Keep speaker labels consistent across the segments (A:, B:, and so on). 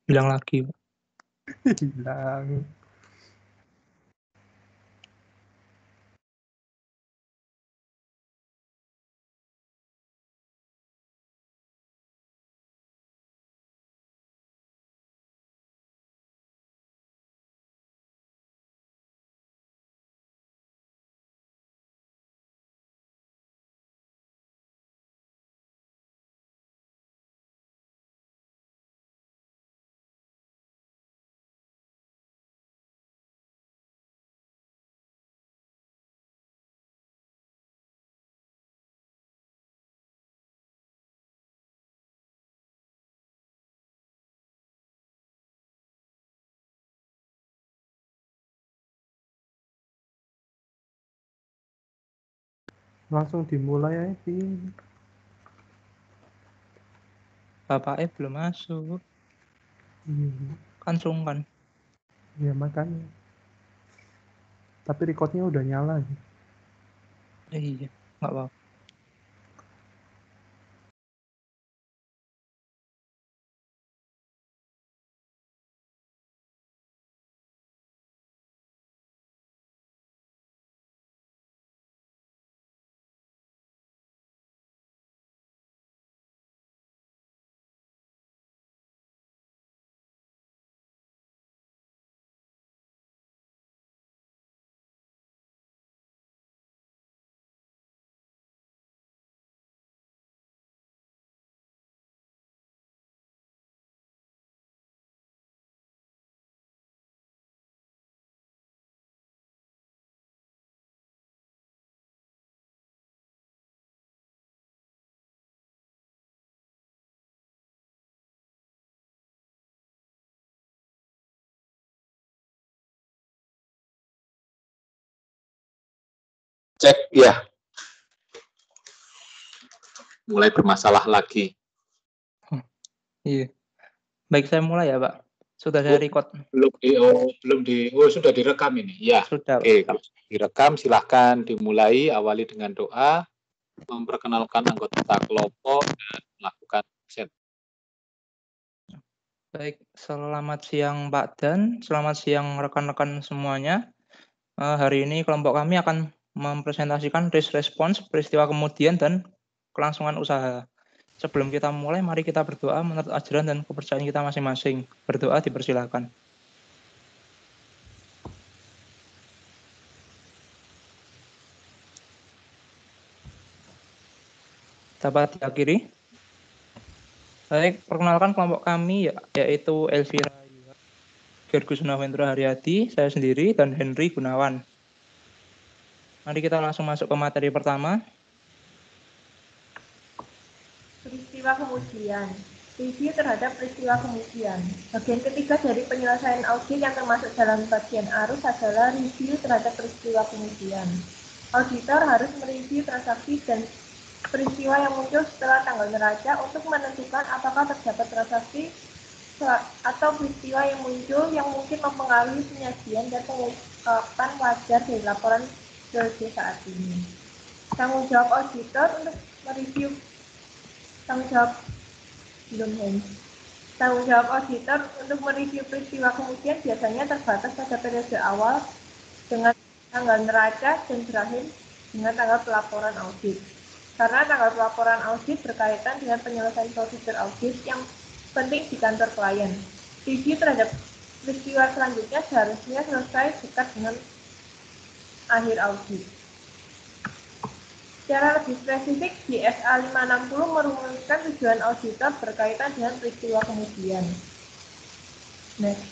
A: Bilang lagi, Pak.
B: Hilang. Langsung dimulai aja.
A: Bapaknya belum masuk. Kan sungkan.
B: Ya makanya. Tapi recordnya udah nyala.
A: Iya, nggak apa-apa.
C: Cek, ya. Mulai bermasalah lagi.
A: Iya. Baik, saya mulai ya, Pak. Sudah saya record.
C: Sudah direkam ini. Ya.
A: Sudah,
C: Oke,
A: Pak.
C: direkam. Silahkan dimulai. Awali dengan doa, memperkenalkan anggota kelompok dan melakukan set.
A: Baik, selamat siang Pak Dan, selamat siang rekan-rekan semuanya. Hari ini kelompok kami akan mempresentasikan response, peristiwa kemudian, dan kelangsungan usaha. Sebelum kita mulai, mari kita berdoa menurut ajaran dan kepercayaan kita masing-masing. Berdoa dipersilakan. Dapat diakhiri. Baik, perkenalkan kelompok kami yaitu Elvira Gergus Nawendra Haryadi, saya sendiri, dan Henry Gunawan. Mari kita langsung masuk ke materi pertama.
D: Peristiwa kemudian. Review terhadap peristiwa kemudian. Bagian ketiga dari penyelesaian audit yang termasuk dalam bagian arus adalah review terhadap peristiwa kemudian. Auditor harus mereview transaksi dan peristiwa yang muncul setelah tanggal neraca untuk menentukan apakah terdapat transaksi atau peristiwa yang muncul yang mungkin mempengaruhi penyajian dan pengungkapan wajar dari laporan PLG saat ini. Tanggung jawab auditor untuk mereview Tanggung jawab auditor untuk mereview peristiwa kemudian biasanya terbatas pada periode awal dengan tanggal neraca dan berakhir dengan tanggal pelaporan audit. Karena tanggal pelaporan audit berkaitan dengan penyelesaian prosedur audit yang penting di kantor klien. Review terhadap peristiwa selanjutnya seharusnya selesai dekat dengan akhir audit. Secara lebih spesifik, GSA 560 merumuskan tujuan auditor berkaitan dengan peristiwa kemudian. Next.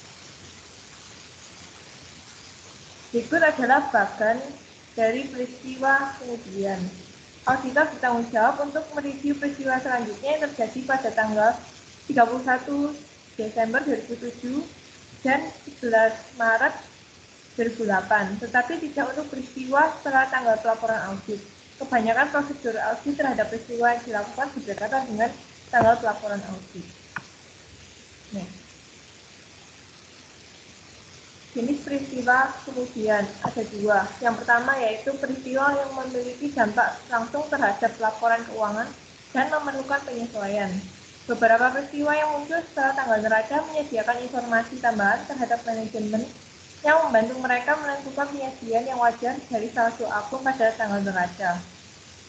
D: Berikut adalah bagan dari peristiwa kemudian. Auditor bertanggung jawab untuk mereview peristiwa selanjutnya yang terjadi pada tanggal 31 Desember 2007 dan 11 Maret 2008, tetapi tidak untuk peristiwa setelah tanggal pelaporan audit. Kebanyakan prosedur audit terhadap peristiwa yang dilakukan berdekatan dengan tanggal pelaporan audit. Jenis peristiwa kemudian ada dua. Yang pertama yaitu peristiwa yang memiliki dampak langsung terhadap laporan keuangan dan memerlukan penyesuaian. Beberapa peristiwa yang muncul setelah tanggal neraca menyediakan informasi tambahan terhadap manajemen yang membantu mereka menentukan penyajian yang wajar dari saldo akun pada tanggal neraca.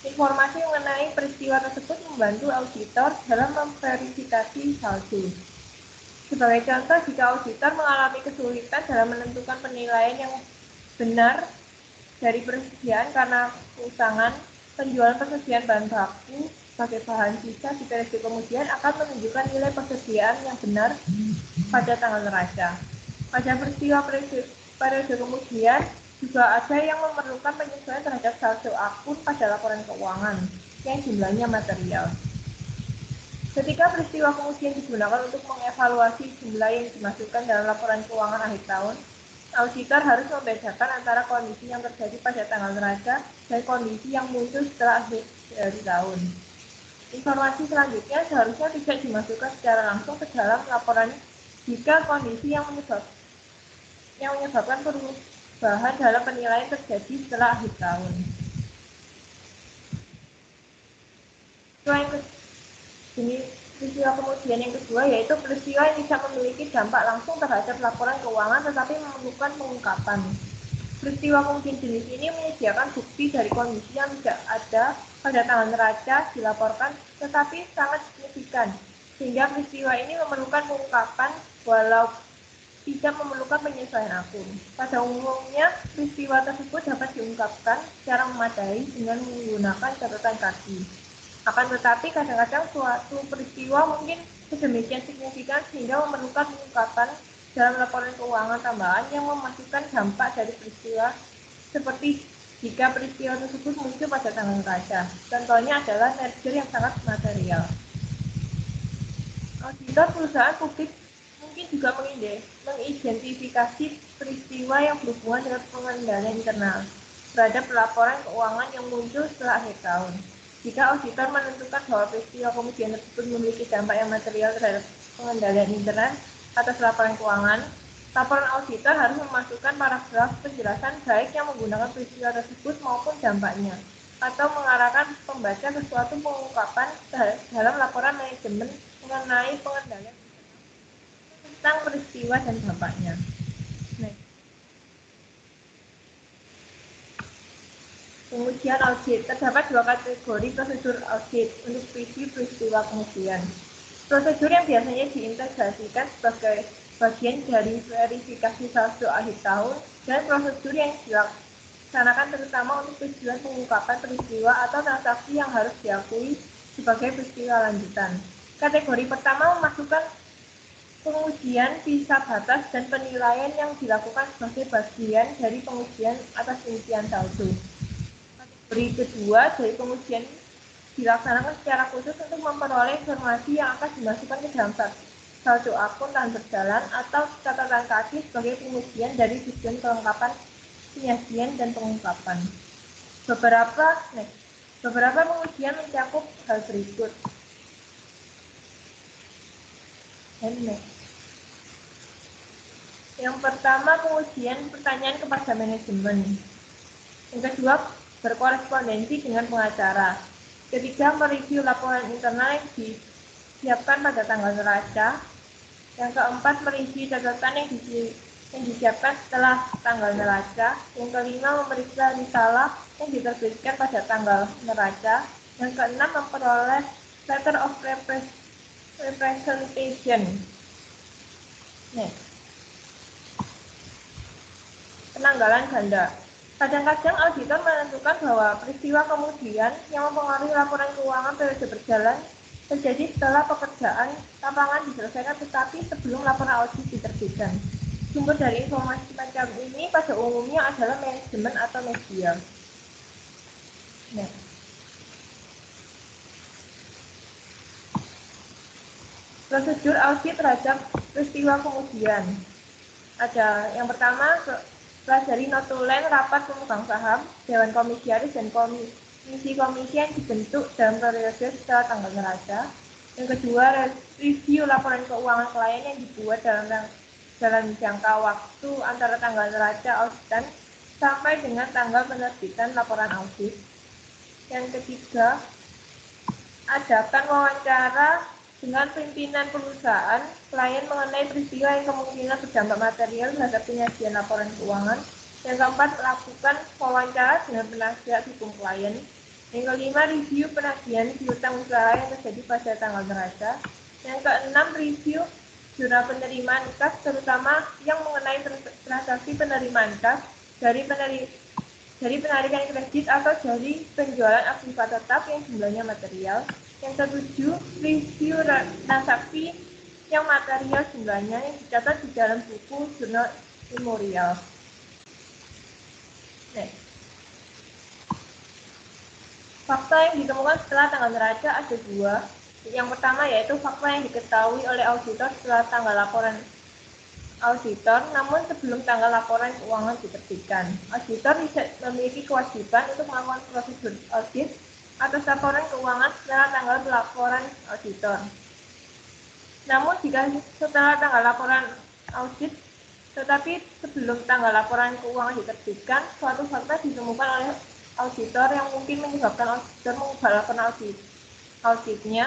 D: Informasi mengenai peristiwa tersebut membantu auditor dalam memverifikasi saldo. Sebagai contoh, jika auditor mengalami kesulitan dalam menentukan penilaian yang benar dari persediaan karena keusangan, penjualan persediaan bahan baku sebagai bahan sisa di periode kemudian akan menunjukkan nilai persediaan yang benar pada tanggal neraca. Pada peristiwa periode kemudian, juga ada yang memerlukan penyesuaian terhadap saldo akun pada laporan keuangan yang jumlahnya material. Ketika peristiwa kemudian digunakan untuk mengevaluasi jumlah yang dimasukkan dalam laporan keuangan akhir tahun, auditor harus membedakan antara kondisi yang terjadi pada tanggal neraca dan kondisi yang muncul setelah akhir dari tahun. Informasi selanjutnya seharusnya tidak dimasukkan secara langsung ke dalam laporan jika kondisi yang menyebabkan perubahan dalam penilaian terjadi setelah akhir tahun. Peristiwa kemudian yang kedua yaitu peristiwa yang tidak memiliki dampak langsung terhadap laporan keuangan tetapi memerlukan pengungkapan. Peristiwa kemudian jenis ini menyediakan bukti dari kondisi yang tidak ada pada tanggal neraca dilaporkan tetapi sangat signifikan sehingga peristiwa ini memerlukan pengungkapan walau tidak memerlukan penyesuaian akun. Pada umumnya, peristiwa tersebut dapat diungkapkan secara memadai dengan menggunakan catatan kaki. Akan tetapi, kadang-kadang suatu peristiwa mungkin sedemikian signifikan sehingga memerlukan pengungkapan dalam laporan keuangan tambahan yang memasukkan dampak dari peristiwa seperti jika peristiwa tersebut muncul pada tanggal neraca. Contohnya adalah merger yang sangat material. Auditor perusahaan publik mungkin juga mengidentifikasi peristiwa yang berhubungan dengan pengendalian internal terhadap laporan keuangan yang muncul setelah akhir tahun. Jika auditor menentukan bahwa peristiwa kemudian tersebut memiliki dampak yang material terhadap pengendalian internal atas laporan keuangan, laporan auditor harus memasukkan paragraf penjelasan baik yang menggunakan peristiwa tersebut maupun dampaknya, atau mengarahkan pembaca ke suatu pengungkapan dalam laporan manajemen mengenai pengendalian tentang peristiwa dan dampaknya. Pengujian audit. Terdapat dua kategori prosedur audit untuk review peristiwa kemudian. Prosedur yang biasanya diintegrasikan sebagai bagian dari verifikasi saldo akhir tahun dan prosedur yang dilaksanakan terutama untuk tujuan pengungkapan peristiwa atau transaksi yang harus diakui sebagai peristiwa lanjutan. Kategori pertama memasukkan pengujian sisa batas dan penilaian yang dilakukan sebagai bagian dari pengujian atas rincian saldo. Kategori kedua dari pengujian dilaksanakan secara khusus untuk memperoleh informasi yang akan dimasukkan ke dalam saldo akun dan berjalan atau catatan kaki sebagai pengujian dari tujuan kelengkapan penyajian dan pengungkapan. Beberapa pengujian mencakup hal berikut. Yang pertama, pengujian pertanyaan kepada manajemen. Yang kedua, berkorespondensi dengan pengacara. Ketiga, mereview laporan internal yang disiapkan pada tanggal neraca. Yang keempat, mereview catatan yang disiapkan setelah tanggal neraca. Yang kelima, memeriksa risalah yang diterbitkan pada tanggal neraca. Yang keenam, memperoleh letter of representation. Penanggalan ganda. Kadang-kadang auditor menentukan bahwa peristiwa kemudian yang mempengaruhi laporan keuangan periode berjalan terjadi setelah pekerjaan lapangan diselesaikan tetapi sebelum laporan audit diterbitkan. Sumber dari informasi macam ini pada umumnya adalah manajemen atau media. Prosedur audit terhadap peristiwa kemudian. Ada yang pertama, pelajari notulen rapat pemegang saham, dewan komisaris dan komisi-komisi yang dibentuk dalam periode setelah tanggal neraca. Yang kedua, review laporan keuangan klien yang dibuat dalam jangka waktu antara tanggal neraca auditan sampai dengan tanggal penerbitan laporan audit. Yang ketiga, adakan wawancara dengan pimpinan perusahaan klien mengenai peristiwa yang kemungkinan berdampak material terhadap penyajian laporan keuangan. Yang keempat, lakukan wawancara dengan penasihat hukum klien. Yang kelima, review penagihan piutang usaha yang terjadi pada tanggal neraca. Yang keenam, review jurnal penerimaan kas, terutama yang mengenai transaksi penerimaan kas dari penarikan kredit atau dari penjualan aktiva tetap yang jumlahnya material. Yang ketujuh, review transaksi yang material jumlahnya yang dicatat di dalam buku jurnal memorial. Next. Fakta yang ditemukan setelah tanggal neraca ada dua. Yang pertama yaitu fakta yang diketahui oleh auditor setelah tanggal laporan auditor, namun sebelum tanggal laporan keuangan diterbitkan. Auditor tidak memiliki kewajiban untuk melakukan prosedur audit atas laporan keuangan setelah tanggal laporan auditor. Namun jika setelah tanggal laporan audit, tetapi sebelum tanggal laporan keuangan diterbitkan, suatu fakta ditemukan oleh auditor yang mungkin menyebabkan auditor mengubah laporan auditnya.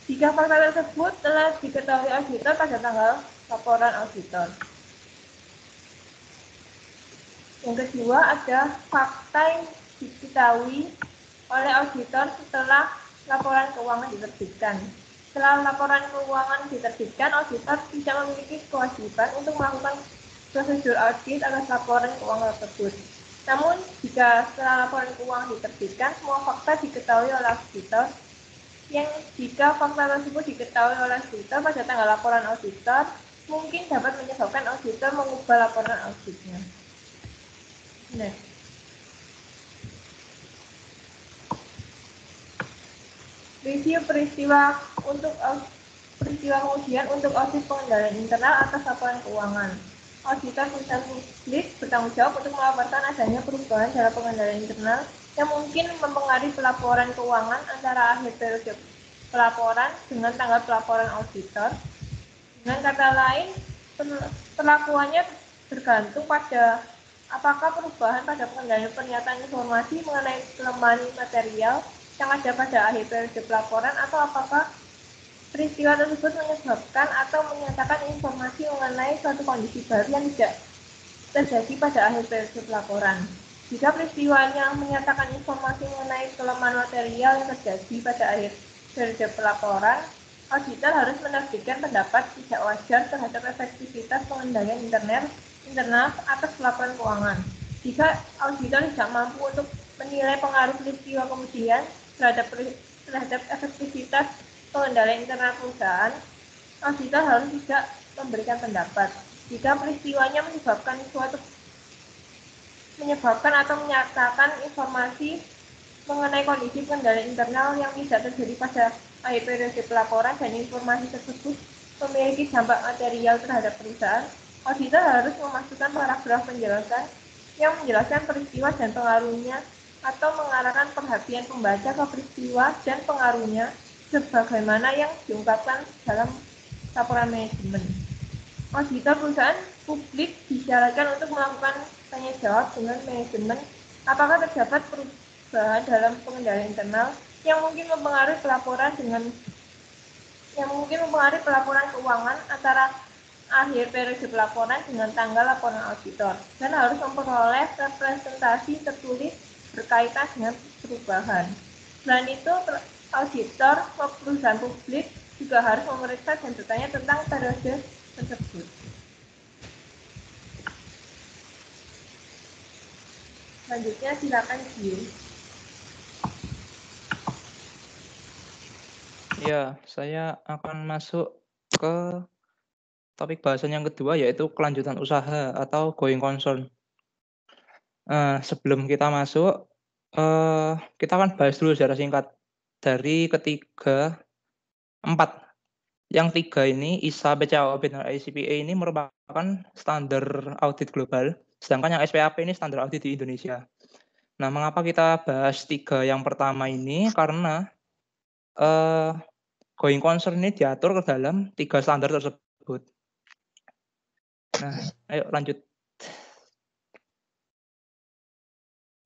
D: Jika fakta tersebut telah diketahui auditor pada tanggal laporan auditor. Yang kedua ada fakta yang diketahui oleh auditor setelah laporan keuangan diterbitkan. Setelah laporan keuangan diterbitkan, auditor tidak memiliki kewajiban untuk melakukan prosedur audit atas laporan keuangan tersebut. Namun, jika setelah laporan keuangan diterbitkan, semua fakta diketahui oleh auditor, yang jika fakta tersebut diketahui oleh auditor pada tanggal laporan auditor, mungkin dapat menyebabkan auditor mengubah laporan auditnya. Next. Review peristiwa kemudian untuk audit pengendalian internal atas laporan keuangan. Auditor perusahaan publik bertanggung jawab untuk melaporkan adanya perubahan dalam pengendalian internal yang mungkin mempengaruhi pelaporan keuangan antara akhir periode pelaporan dengan tanggal pelaporan auditor. Dengan kata lain, perlakuannya tergantung pada apakah perubahan pada pengendalian pernyataan informasi mengenai kelemahan material yang ada pada akhir periode pelaporan atau apakah peristiwa tersebut menyebabkan atau menyatakan informasi mengenai suatu kondisi baru yang tidak terjadi pada akhir periode pelaporan. Jika peristiwanya menyatakan informasi mengenai kelemahan material yang terjadi pada akhir periode pelaporan, auditor harus menerbitkan pendapat tidak wajar terhadap efektivitas pengendalian internal atas laporan keuangan. Jika auditor tidak mampu untuk menilai pengaruh peristiwa kemudian terhadap efektivitas pengendalian internal perusahaan, auditor harus tidak memberikan pendapat. Jika peristiwanya menyebabkan atau menyatakan informasi mengenai kondisi pengendalian internal yang tidak terjadi pada akhir periode pelaporan dan informasi tersebut memiliki dampak material terhadap perusahaan, auditor harus memasukkan paragraf penjelasan yang menjelaskan peristiwa dan pengaruhnya atau mengarahkan perhatian pembaca ke peristiwa dan pengaruhnya sebagaimana yang diungkapkan dalam laporan manajemen. Auditor perusahaan publik disyaratkan untuk melakukan tanya jawab dengan manajemen apakah terdapat perubahan dalam pengendalian internal yang mungkin mempengaruhi pelaporan keuangan antara akhir periode pelaporan dengan tanggal laporan auditor dan harus memperoleh representasi tertulis berkaitan dengan perubahan. Selain itu, auditor perusahaan publik juga harus memeriksa dan bertanya tentang periode tersebut. Selanjutnya silakan Gio.
A: Ya, saya akan masuk ke topik bahasan yang kedua yaitu kelanjutan usaha atau going concern. Sebelum kita masuk, kita akan bahas dulu secara singkat dari ketiga 4. Yang 3 ini ISA, BCAOB, dan ICPA ini merupakan standar audit global, sedangkan yang SPAP ini standar audit di Indonesia. Nah, mengapa kita bahas 3 yang pertama ini? Karena going concern ini diatur ke dalam 3 standar tersebut. Nah, ayo lanjut.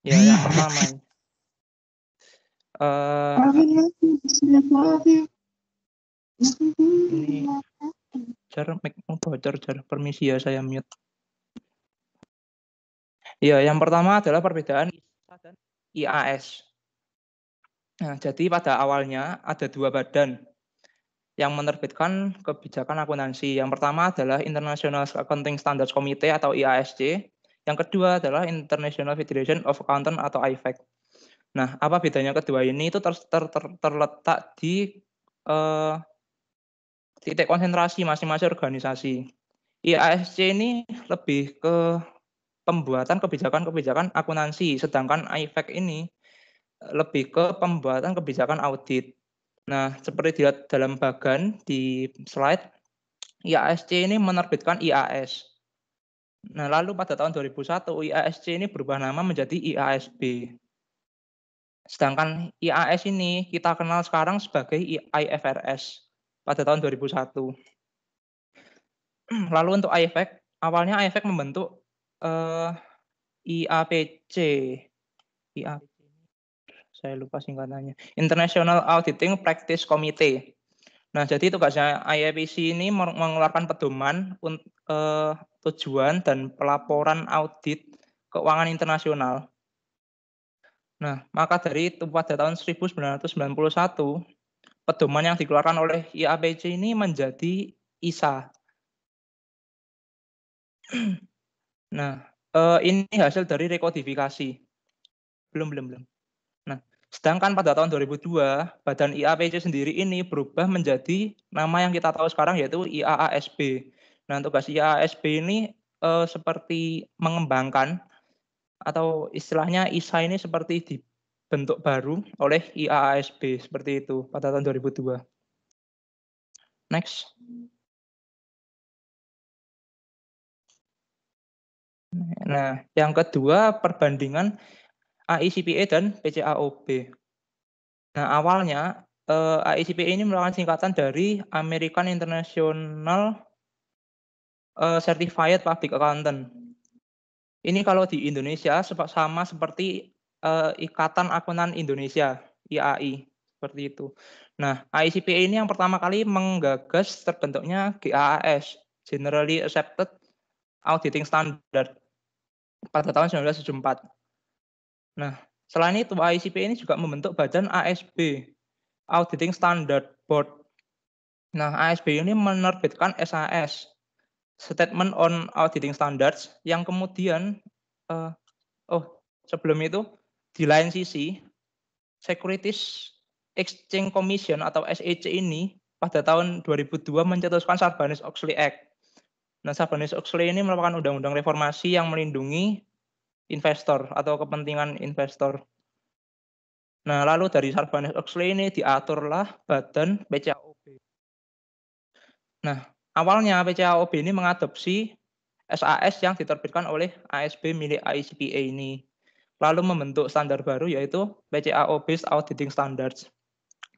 A: Ya, yang pertama. Ini mic bocor, permisi ya saya mute. Ya, yang pertama adalah perbedaan ISA dan IAS. Nah, jadi pada awalnya ada 2 badan yang menerbitkan kebijakan akuntansi. Yang pertama adalah International Accounting Standards Committee atau IASC. Yang kedua adalah International Federation of Accountants atau IFAC. Nah, apa bedanya kedua ini? Itu terletak di titik konsentrasi masing-masing organisasi. IASC ini lebih ke pembuatan kebijakan-kebijakan akuntansi, sedangkan IFAC ini lebih ke pembuatan kebijakan audit. Nah, seperti dilihat dalam bagan di slide, IASC ini menerbitkan IAS. Nah, lalu pada tahun 2001, IASC ini berubah nama menjadi IASB. Sedangkan IAS ini kita kenal sekarang sebagai IFRS pada tahun 2001. Lalu untuk IFAC, awalnya IFAC membentuk IAPC. Saya lupa singkatannya. International Auditing Practice Committee. Nah, jadi tugasnya IAPC ini mengeluarkan pedoman tujuan dan pelaporan audit keuangan internasional. Nah, maka dari itu pada tahun 1991, pedoman yang dikeluarkan oleh IAPC ini menjadi ISA. Nah, ini hasil dari rekodifikasi. Belum. Nah, sedangkan pada tahun 2002, badan IAPC sendiri ini berubah menjadi nama yang kita tahu sekarang yaitu IAASB. Nah, tugas IAASB ini seperti mengembangkan atau istilahnya ISA ini seperti dibentuk baru oleh IAASB seperti itu pada tahun 2002. Next. Nah, yang kedua perbandingan AICPA dan PCAOB. Nah, awalnya AICPA ini merupakan singkatan dari American International Certified Public Accountant. Ini kalau di Indonesia sama seperti Ikatan Akuntan Indonesia, IAI, seperti itu. Nah, AICPA ini yang pertama kali menggagas terbentuknya GAAS, Generally Accepted Auditing Standard, pada tahun 1974. Nah, selain itu AICPA ini juga membentuk badan ASB, Auditing Standard Board. Nah, ASB ini menerbitkan SAS, Statement on Auditing Standards, yang kemudian sebelum itu di lain sisi Securities Exchange Commission atau SEC ini pada tahun 2002 mencetuskan Sarbanes-Oxley Act. Nah, Sarbanes-Oxley ini merupakan undang-undang reformasi yang melindungi investor atau kepentingan investor. Nah, lalu dari Sarbanes-Oxley ini diaturlah badan PCAOB. Nah, awalnya PCAOB ini mengadopsi SAS yang diterbitkan oleh ASB milik AICPA ini. Lalu membentuk standar baru yaitu PCAOB Auditing Standards.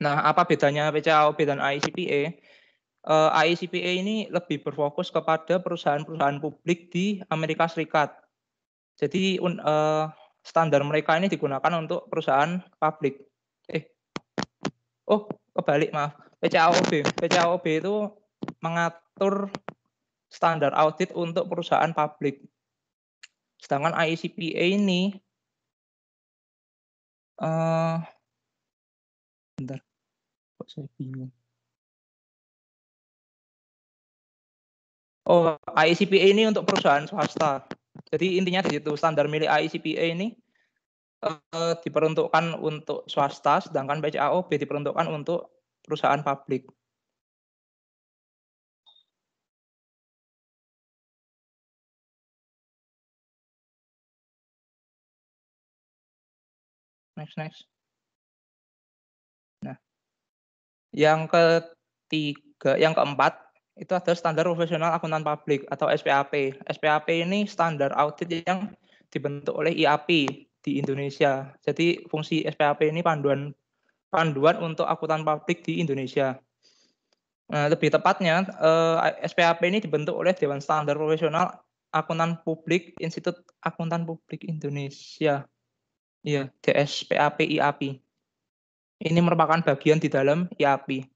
A: Nah, apa bedanya PCAOB dan AICPA? AICPA ini lebih berfokus kepada perusahaan-perusahaan publik di Amerika Serikat. Jadi standar mereka ini digunakan untuk perusahaan publik. Kebalik, maaf. PCAOB itu mengatur standar audit untuk perusahaan publik. Sedangkan AICPA ini bentar, kok saya bingung. AICPA ini untuk perusahaan swasta. Jadi intinya di situ standar milik AICPA ini diperuntukkan untuk swasta, sedangkan PCAOB diperuntukkan untuk perusahaan publik. Next. Nah, yang keempat itu adalah standar profesional akuntan publik atau SPAP. SPAP ini standar audit yang dibentuk oleh IAP di Indonesia. Jadi fungsi SPAP ini panduan untuk akuntan publik di Indonesia. Nah, lebih tepatnya SPAP ini dibentuk oleh Dewan Standar Profesional Akuntan Publik Institut Akuntan Publik Indonesia. Iya, DSPAP IAP. Ini merupakan bagian di dalam IAP.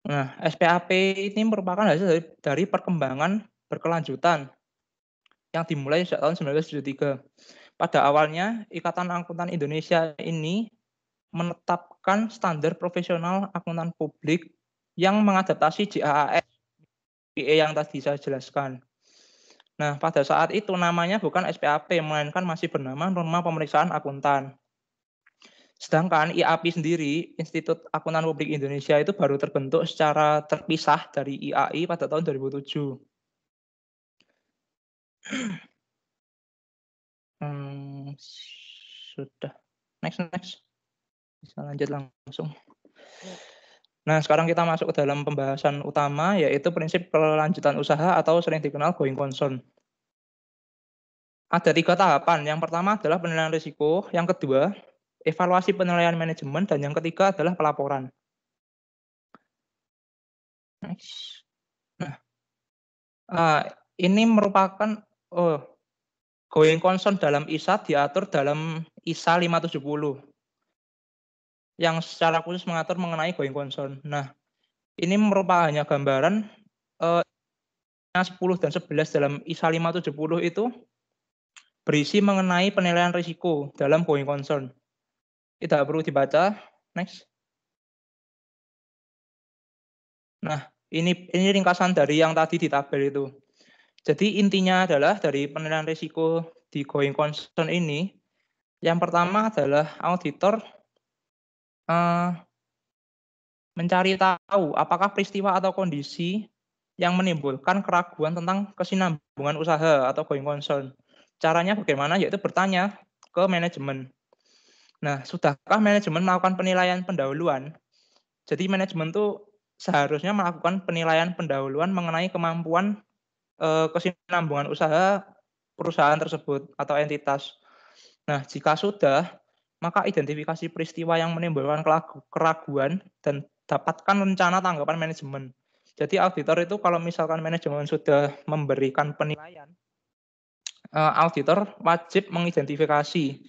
A: Nah, SPAP ini merupakan hasil dari perkembangan berkelanjutan yang dimulai sejak tahun 1973. Pada awalnya, Ikatan Akuntan Indonesia ini menetapkan standar profesional akuntan publik yang mengadaptasi JAAS PE yang tadi saya jelaskan. Nah, pada saat itu namanya bukan SPAP, melainkan masih bernama Norma Pemeriksaan Akuntan. Sedangkan IAP sendiri, Institut Akuntan Publik Indonesia itu baru terbentuk secara terpisah dari IAI pada tahun 2007. Sudah. Next. Bisa lanjut langsung. Nah, sekarang kita masuk ke dalam pembahasan utama, yaitu prinsip kelanjutan usaha atau sering dikenal going concern. Ada 3 tahapan. Yang pertama adalah penilaian risiko, yang kedua evaluasi penilaian manajemen, dan yang ketiga adalah pelaporan. Next. Nah, ini merupakan going concern dalam ISA diatur dalam ISA 570 yang secara khusus mengatur mengenai going concern. Nah, ini merupakan hanya gambaran 10 dan 11 dalam ISA 570 itu berisi mengenai penilaian risiko dalam going concern. Tidak perlu dibaca. Next. Nah, ini ringkasan dari yang tadi di tabel itu. Jadi intinya adalah dari penilaian risiko di going concern ini, yang pertama adalah auditor mencari tahu apakah peristiwa atau kondisi yang menimbulkan keraguan tentang kesinambungan usaha atau going concern. Caranya bagaimana? Yaitu bertanya ke manajemen. Nah, sudahkah manajemen melakukan penilaian pendahuluan? Jadi manajemen itu seharusnya melakukan penilaian pendahuluan mengenai kemampuan kesinambungan usaha perusahaan tersebut atau entitas. Nah, jika sudah, maka identifikasi peristiwa yang menimbulkan keraguan dan dapatkan rencana tanggapan manajemen. Jadi auditor itu kalau misalkan manajemen sudah memberikan penilaian, auditor wajib mengidentifikasi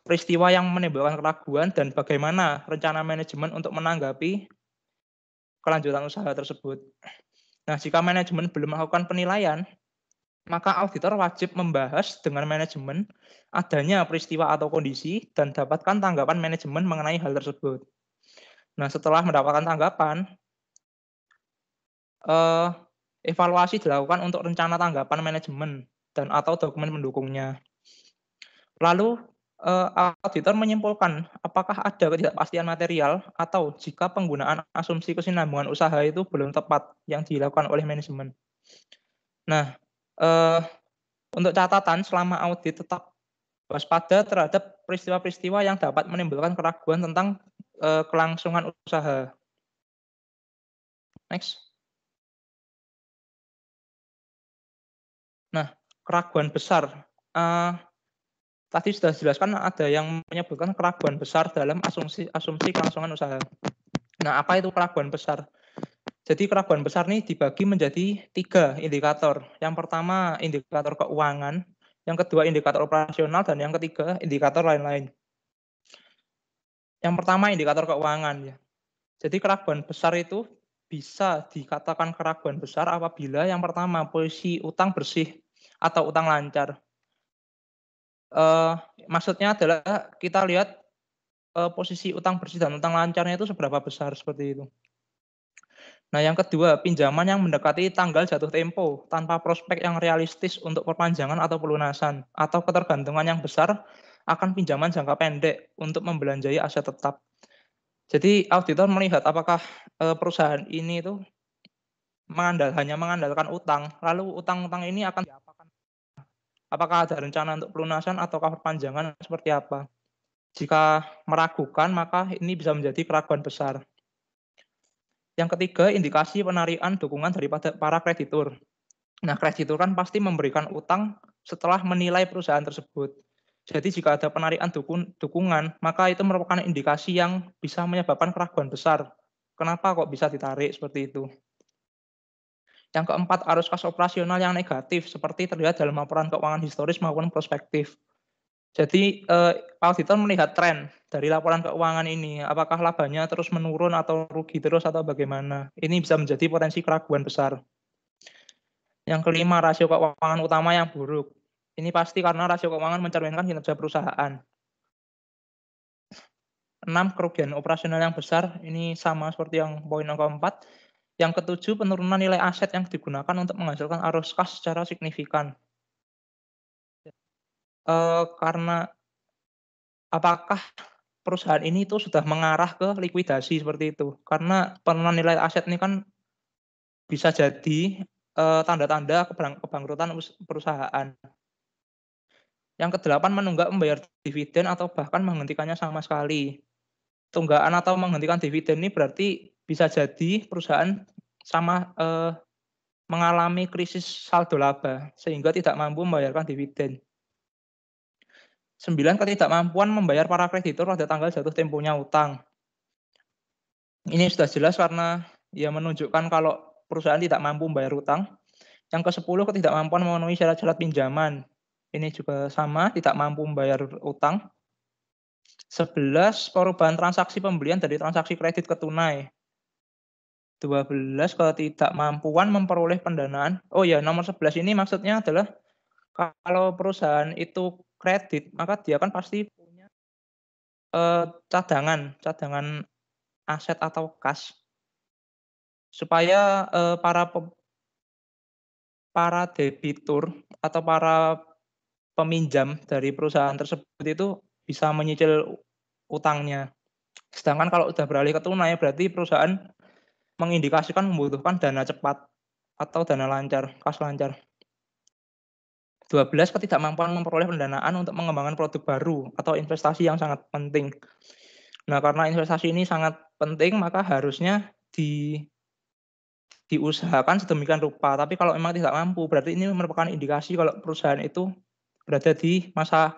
A: peristiwa yang menimbulkan keraguan dan bagaimana rencana manajemen untuk menanggapi kelanjutan usaha tersebut. Nah, jika manajemen belum melakukan penilaian, maka auditor wajib membahas dengan manajemen adanya peristiwa atau kondisi dan dapatkan tanggapan manajemen mengenai hal tersebut. Nah, setelah mendapatkan tanggapan, evaluasi dilakukan untuk rencana tanggapan manajemen dan atau dokumen pendukungnya. Lalu auditor menyimpulkan apakah ada ketidakpastian material atau jika penggunaan asumsi kesinambungan usaha itu belum tepat yang dilakukan oleh manajemen. Nah, untuk catatan selama audit tetap waspada terhadap peristiwa-peristiwa yang dapat menimbulkan keraguan tentang kelangsungan usaha. Next. Nah, keraguan besar. Tadi sudah dijelaskan ada yang menyebutkan keraguan besar dalam asumsi kelangsungan usaha. Nah, apa itu keraguan besar? Jadi keraguan besar ini dibagi menjadi 3 indikator. Yang pertama indikator keuangan, yang kedua indikator operasional, dan yang ketiga indikator lain-lain. Yang pertama indikator keuangan ya. Jadi keraguan besar itu bisa dikatakan keraguan besar apabila yang pertama posisi utang bersih atau utang lancar. Maksudnya adalah kita lihat posisi utang bersih dan utang lancarnya itu seberapa besar seperti itu. Nah, yang kedua, pinjaman yang mendekati tanggal jatuh tempo tanpa prospek yang realistis untuk perpanjangan atau pelunasan, atau ketergantungan yang besar akan pinjaman jangka pendek untuk membelanjai aset tetap. Jadi auditor melihat apakah perusahaan ini itu hanya mengandalkan utang, lalu utang-utang ini akan diapakan? Apakah ada rencana untuk pelunasan ataukah perpanjangan seperti apa? Jika meragukan, maka ini bisa menjadi keraguan besar. Yang ketiga, indikasi penarikan dukungan daripada para kreditur. Nah, kreditur kan pasti memberikan utang setelah menilai perusahaan tersebut. Jadi jika ada penarikan dukungan, maka itu merupakan indikasi yang bisa menyebabkan keraguan besar. Kenapa kok bisa ditarik seperti itu? Yang keempat, arus kas operasional yang negatif, seperti terlihat dalam laporan keuangan historis maupun prospektif. Jadi auditor melihat tren dari laporan keuangan ini, apakah labanya terus menurun atau rugi terus atau bagaimana. Ini bisa menjadi potensi keraguan besar. Yang kelima, rasio keuangan utama yang buruk. Ini pasti karena rasio keuangan mencerminkan kinerja perusahaan. 6, kerugian operasional yang besar. Ini sama seperti yang poin yang keempat. Yang ketujuh, penurunan nilai aset yang digunakan untuk menghasilkan arus kas secara signifikan. Karena apakah perusahaan ini itu sudah mengarah ke likuidasi seperti itu? Karena penurunan nilai aset ini kan bisa jadi tanda-tanda kebangkrutan perusahaan. Yang kedelapan, menunggak membayar dividen atau bahkan menghentikannya sama sekali. Tunggakan atau menghentikan dividen ini berarti bisa jadi perusahaan mengalami krisis saldo laba sehingga tidak mampu membayarkan dividen. 9, ketidakmampuan membayar para kreditur pada tanggal jatuh temponya utang. Ini sudah jelas karena ya menunjukkan kalau perusahaan tidak mampu membayar utang. Yang ke-10, ketidakmampuan memenuhi syarat-syarat pinjaman. Ini juga sama, tidak mampu membayar utang. 11, perubahan transaksi pembelian dari transaksi kredit ke tunai. 12, ketidakmampuan memperoleh pendanaan. Oh ya, nomor 11 ini maksudnya adalah kalau perusahaan itu kredit, maka dia kan pasti punya cadangan aset atau kas supaya para debitur atau para peminjam dari perusahaan tersebut itu bisa menyicil utangnya. Sedangkan kalau sudah beralih ke tunai berarti perusahaan mengindikasikan membutuhkan dana cepat atau dana lancar, kas lancar. 12, ketidakmampuan memperoleh pendanaan untuk mengembangkan produk baru atau investasi yang sangat penting. Nah, karena investasi ini sangat penting, maka harusnya diusahakan sedemikian rupa. Tapi kalau memang tidak mampu, berarti ini merupakan indikasi kalau perusahaan itu berada di masa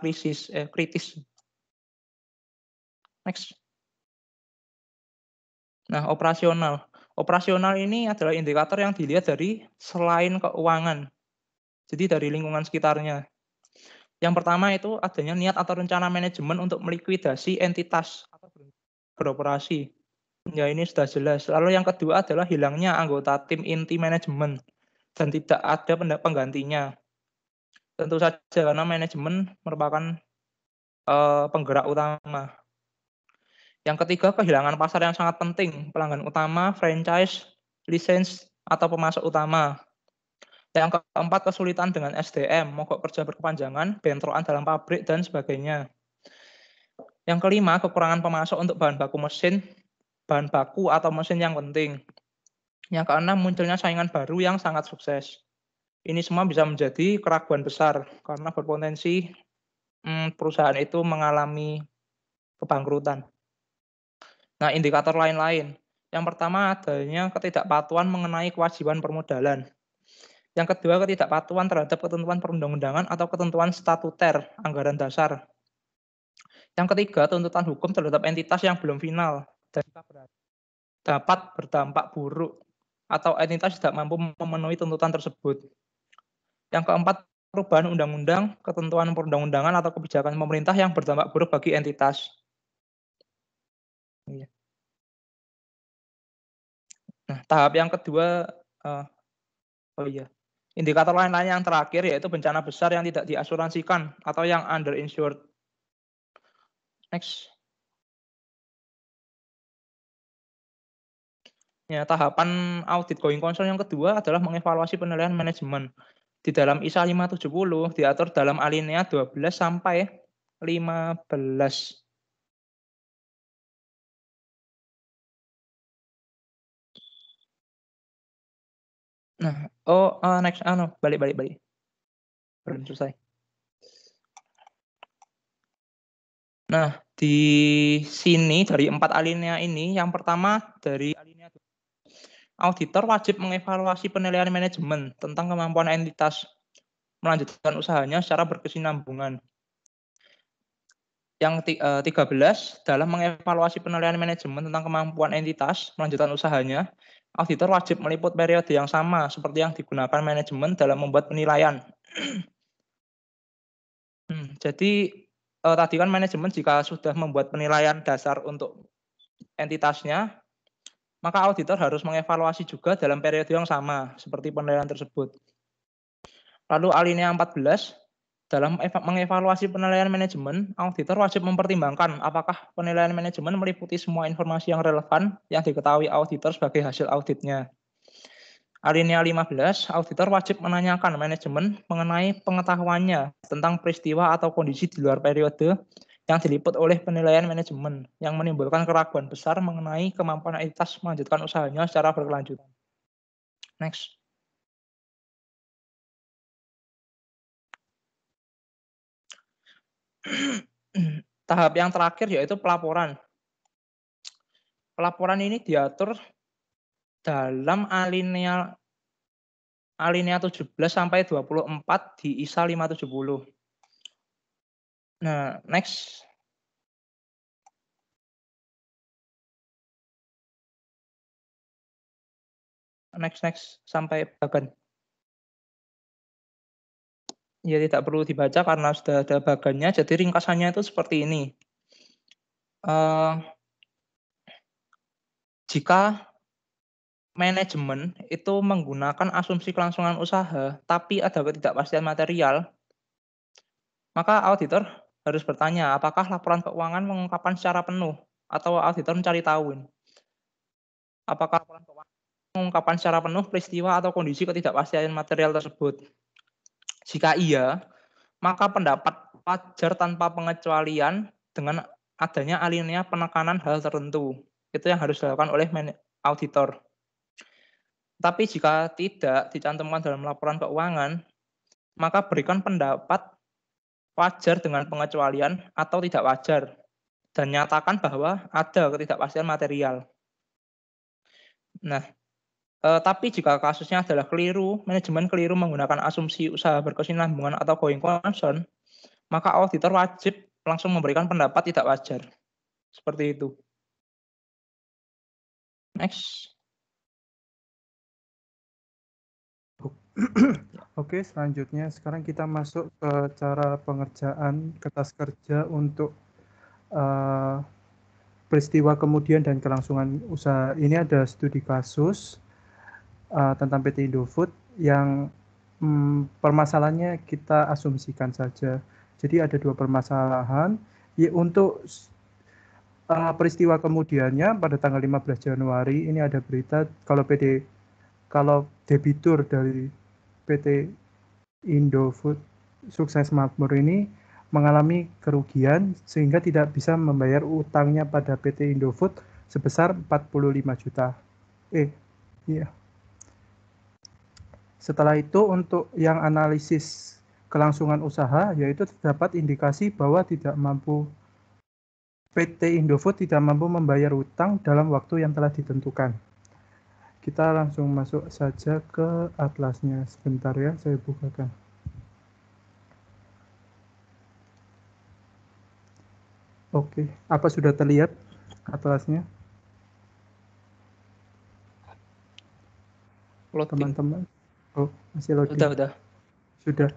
A: kritis. Next. Nah, operasional. Operasional ini adalah indikator yang dilihat dari selain keuangan. Jadi dari lingkungan sekitarnya. Yang pertama itu adanya niat atau rencana manajemen untuk melikuidasi entitas atau beroperasi. Ya, ini sudah jelas. Lalu yang kedua adalah hilangnya anggota tim inti manajemen dan tidak ada penggantinya. Tentu saja karena manajemen merupakan penggerak utama. Yang ketiga, kehilangan pasar yang sangat penting, pelanggan utama, franchise, lisensi, atau pemasok utama. Yang keempat, kesulitan dengan SDM, mogok kerja berkepanjangan, bentrokan dalam pabrik, dan sebagainya. Yang kelima, kekurangan pemasok untuk bahan baku atau mesin yang penting. Yang keenam, munculnya saingan baru yang sangat sukses. Ini semua bisa menjadi keraguan besar karena berpotensi perusahaan itu mengalami kebangkrutan. Nah, indikator lain-lain. Yang pertama adanya ketidakpatuhan mengenai kewajiban permodalan. Yang kedua, ketidakpatuhan terhadap ketentuan perundang-undangan atau ketentuan statuter anggaran dasar. Yang ketiga, tuntutan hukum terhadap entitas yang belum final dan dapat berdampak buruk atau entitas tidak mampu memenuhi tuntutan tersebut. Yang keempat, perubahan undang-undang, ketentuan perundang-undangan atau kebijakan pemerintah yang berdampak buruk bagi entitas. Nah, tahap yang kedua, indikator lain-lain yang terakhir yaitu bencana besar yang tidak diasuransikan atau yang underinsured. Next. Ya, tahapan audit going concern yang kedua adalah mengevaluasi penilaian manajemen. Di dalam ISA 570 diatur dalam alinea 12 sampai 15. Nah, next, balik. Belum selesai. Nah, di sini dari 4 alinea ini, yang pertama dari alinea auditor wajib mengevaluasi penilaian manajemen tentang kemampuan entitas melanjutkan usahanya secara berkesinambungan. Yang 13, dalam mengevaluasi penilaian manajemen tentang kemampuan entitas melanjutkan usahanya, auditor wajib meliput periode yang sama seperti yang digunakan manajemen dalam membuat penilaian. Jadi tadi kan manajemen jika sudah membuat penilaian dasar untuk entitasnya, maka auditor harus mengevaluasi juga dalam periode yang sama seperti penilaian tersebut. Lalu alinea 14, dalam mengevaluasi penilaian manajemen, auditor wajib mempertimbangkan apakah penilaian manajemen meliputi semua informasi yang relevan yang diketahui auditor sebagai hasil auditnya. Alinea 15, auditor wajib menanyakan manajemen mengenai pengetahuannya tentang peristiwa atau kondisi di luar periode yang diliput oleh penilaian manajemen yang menimbulkan keraguan besar mengenai kemampuan entitas melanjutkan usahanya secara berkelanjutan. Next. Tahap yang terakhir yaitu pelaporan. Pelaporan ini diatur dalam alinea 17 sampai 24 di ISA 570. Nah, next. Next sampai bagan. Ya tidak perlu dibaca karena sudah ada bagannya. Jadi ringkasannya itu seperti ini. Jika manajemen itu menggunakan asumsi kelangsungan usaha, tapi ada ketidakpastian material, maka auditor harus bertanya apakah laporan keuangan mengungkapkan secara penuh atau auditor mencari tahu. Apakah laporan keuangan mengungkapkan secara penuh peristiwa atau kondisi ketidakpastian material tersebut. Jika iya, maka pendapat wajar tanpa pengecualian dengan adanya alinea penekanan hal tertentu. Itu yang harus dilakukan oleh auditor. Tapi jika tidak dicantumkan dalam laporan keuangan, maka berikan pendapat wajar dengan pengecualian atau tidak wajar, dan nyatakan bahwa ada ketidakpastian material. Nah, tapi jika kasusnya adalah keliru, manajemen keliru menggunakan asumsi usaha berkesinambungan atau going concern, maka auditor wajib langsung memberikan pendapat tidak wajar. Seperti itu. Next.
B: Oke, selanjutnya sekarang kita masuk ke cara pengerjaan kertas kerja untuk peristiwa kemudian dan kelangsungan usaha. Ini ada studi kasus tentang PT Indofood yang permasalahannya kita asumsikan saja. Jadi ada dua permasalahan. Untuk peristiwa kemudiannya pada tanggal 15 Januari ini ada berita kalau debitur dari PT Indofood Sukses Makmur ini mengalami kerugian sehingga tidak bisa membayar utangnya pada PT Indofood sebesar 45 juta. Setelah itu untuk yang analisis kelangsungan usaha yaitu terdapat indikasi bahwa PT Indofood tidak mampu membayar utang dalam waktu yang telah ditentukan. Kita langsung masuk saja ke atlasnya. Sebentar ya, saya bukakan. Oke, apa sudah terlihat atlasnya? Teman-teman. Oh, masih loading.
A: Sudah.
B: Sudah.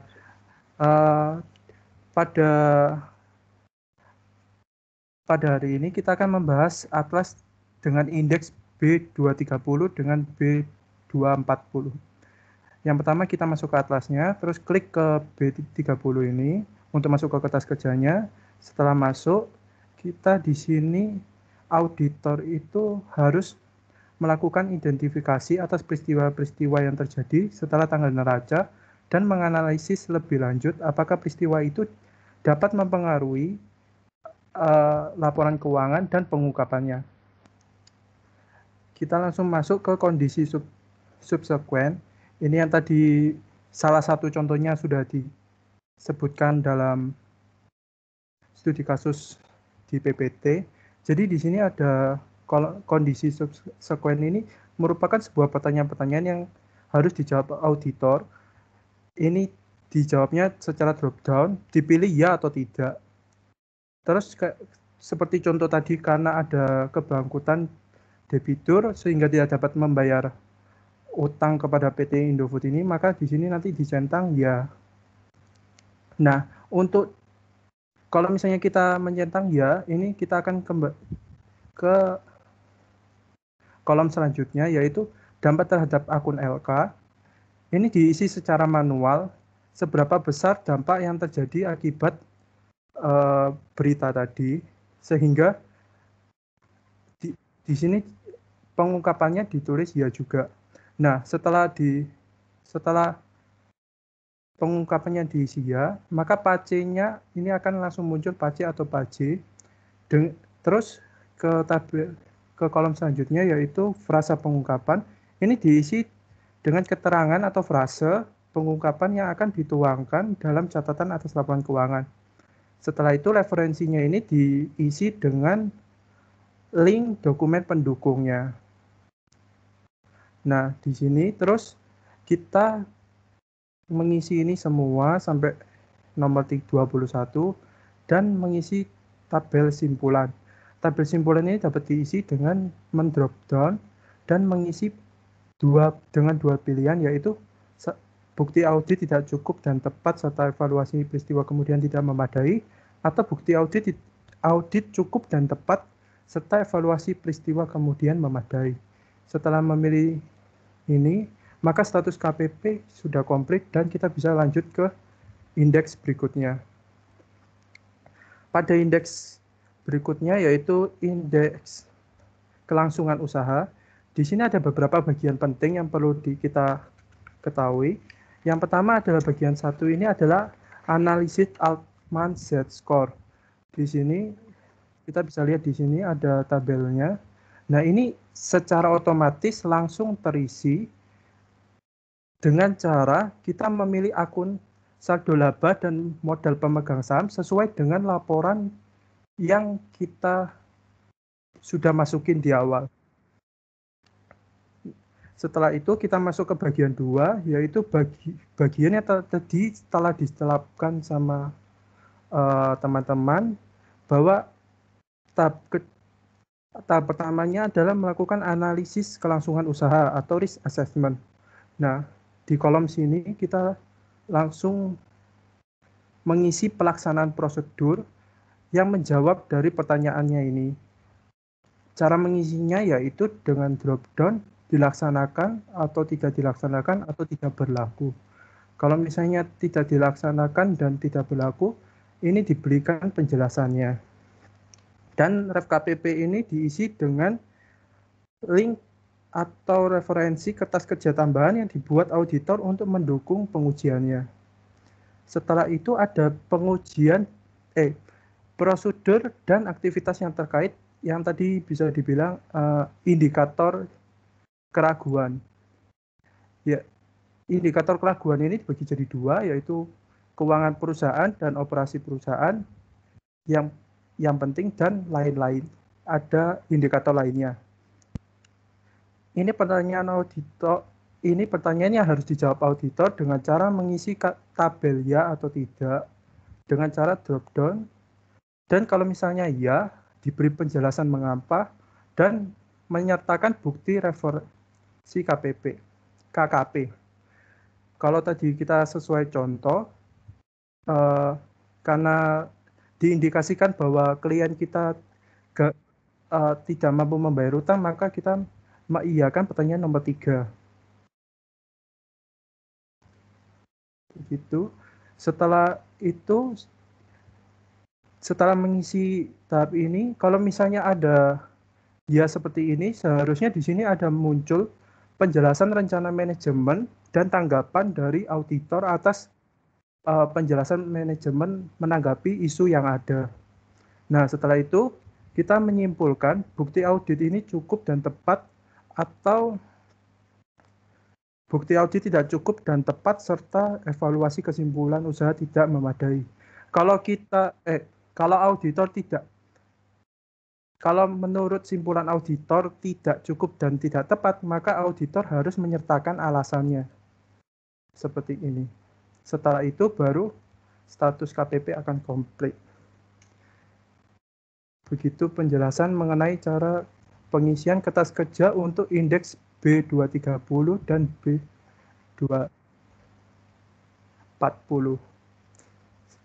B: Pada hari ini kita akan membahas atlas dengan indeks B230 dengan B240. Yang pertama kita masuk ke atlasnya, terus klik ke B30 ini untuk masuk ke kertas kerjanya. Setelah masuk, kita di sini auditor itu harus melakukan identifikasi atas peristiwa-peristiwa yang terjadi setelah tanggal neraca dan menganalisis lebih lanjut apakah peristiwa itu dapat mempengaruhi laporan keuangan dan pengungkapannya. Kita langsung masuk ke kondisi subsequent. Ini yang tadi salah satu contohnya sudah disebutkan dalam studi kasus di PPT. Jadi di sini ada kondisi subsequent ini merupakan sebuah pertanyaan-pertanyaan yang harus dijawab auditor. Ini dijawabnya secara drop down, dipilih ya atau tidak. Terus seperti contoh tadi karena ada kebangkrutan debitur sehingga tidak dapat membayar utang kepada PT Indofood ini, maka di sini nanti dicentang ya. Nah, untuk Kalau misalnya kita menyentang ya, ini kita akan kembali ke kolom selanjutnya, yaitu dampak terhadap akun LK. Ini diisi secara manual, seberapa besar dampak yang terjadi akibat berita tadi, sehingga di sini pengungkapannya ditulis ya juga. Nah, setelah pengungkapannya diisi ya, maka pace-nya ini akan langsung muncul pace atau pace. Terus ke kolom selanjutnya, yaitu frasa pengungkapan. Ini diisi dengan keterangan atau frase pengungkapan yang akan dituangkan dalam catatan atas laporan keuangan. Setelah itu referensinya ini diisi dengan link dokumen pendukungnya. Nah, di sini terus kita mengisi ini semua sampai nomor 21 dan mengisi tabel simpulan. Tabel simpulan ini dapat diisi dengan mendrop down dan mengisi dengan dua pilihan, yaitu bukti audit tidak cukup dan tepat serta evaluasi peristiwa kemudian tidak memadai, atau bukti audit cukup dan tepat serta evaluasi peristiwa kemudian memadai. Setelah memilih ini, maka status KPP sudah komplit dan kita bisa lanjut ke indeks berikutnya. Pada indeks berikutnya, yaitu indeks kelangsungan usaha. Di sini ada beberapa bagian penting yang perlu kita ketahui. Yang pertama adalah bagian 1 ini adalah analisis Altman Z-score. Di sini kita bisa lihat di sini ada tabelnya. Nah, ini secara otomatis langsung terisi dengan cara kita memilih akun saldo laba dan modal pemegang saham sesuai dengan laporan yang kita sudah masukin di awal. Setelah itu kita masuk ke bagian 2, yaitu bagian yang tadi setelah ditetapkan sama teman-teman bahwa tahap pertamanya adalah melakukan analisis kelangsungan usaha atau risk assessment. Nah, di kolom sini kita langsung mengisi pelaksanaan prosedur yang menjawab dari pertanyaannya ini. Cara mengisinya yaitu dengan drop down dilaksanakan atau tidak dilaksanakan atau tidak berlaku. Kalau misalnya tidak dilaksanakan dan tidak berlaku, ini diberikan penjelasannya. Dan ref KPP ini diisi dengan link atau referensi kertas kerja tambahan yang dibuat auditor untuk mendukung pengujiannya. Setelah itu ada prosedur dan aktivitas yang terkait yang tadi bisa dibilang indikator keraguan. Ya, indikator keraguan ini dibagi jadi 2, yaitu keuangan perusahaan dan operasi perusahaan yang penting dan lain-lain. Ada indikator lainnya. Ini pertanyaan auditor. Ini pertanyaan yang harus dijawab auditor dengan cara mengisi tabel ya atau tidak dengan cara drop down. Dan kalau misalnya ya, diberi penjelasan mengapa dan menyertakan bukti referensi KKP. Kalau tadi kita sesuai contoh, karena diindikasikan bahwa klien kita tidak mampu membayar utang, maka kita mengiyakan pertanyaan nomor 3. Begitu. Setelah itu, setelah mengisi tahap ini, kalau misalnya ada ya seperti ini, seharusnya di sini ada muncul penjelasan rencana manajemen dan tanggapan dari auditor atas penjelasan manajemen menanggapi isu yang ada. Nah, setelah itu kita menyimpulkan bukti audit ini cukup dan tepat atau bukti audit tidak cukup dan tepat serta evaluasi kesimpulan usaha tidak memadai. Kalau menurut simpulan auditor tidak cukup dan tidak tepat, maka auditor harus menyertakan alasannya. Seperti ini. Setelah itu baru status KPP akan komplit. Begitu penjelasan mengenai cara pengisian kertas kerja untuk indeks B230 dan B240.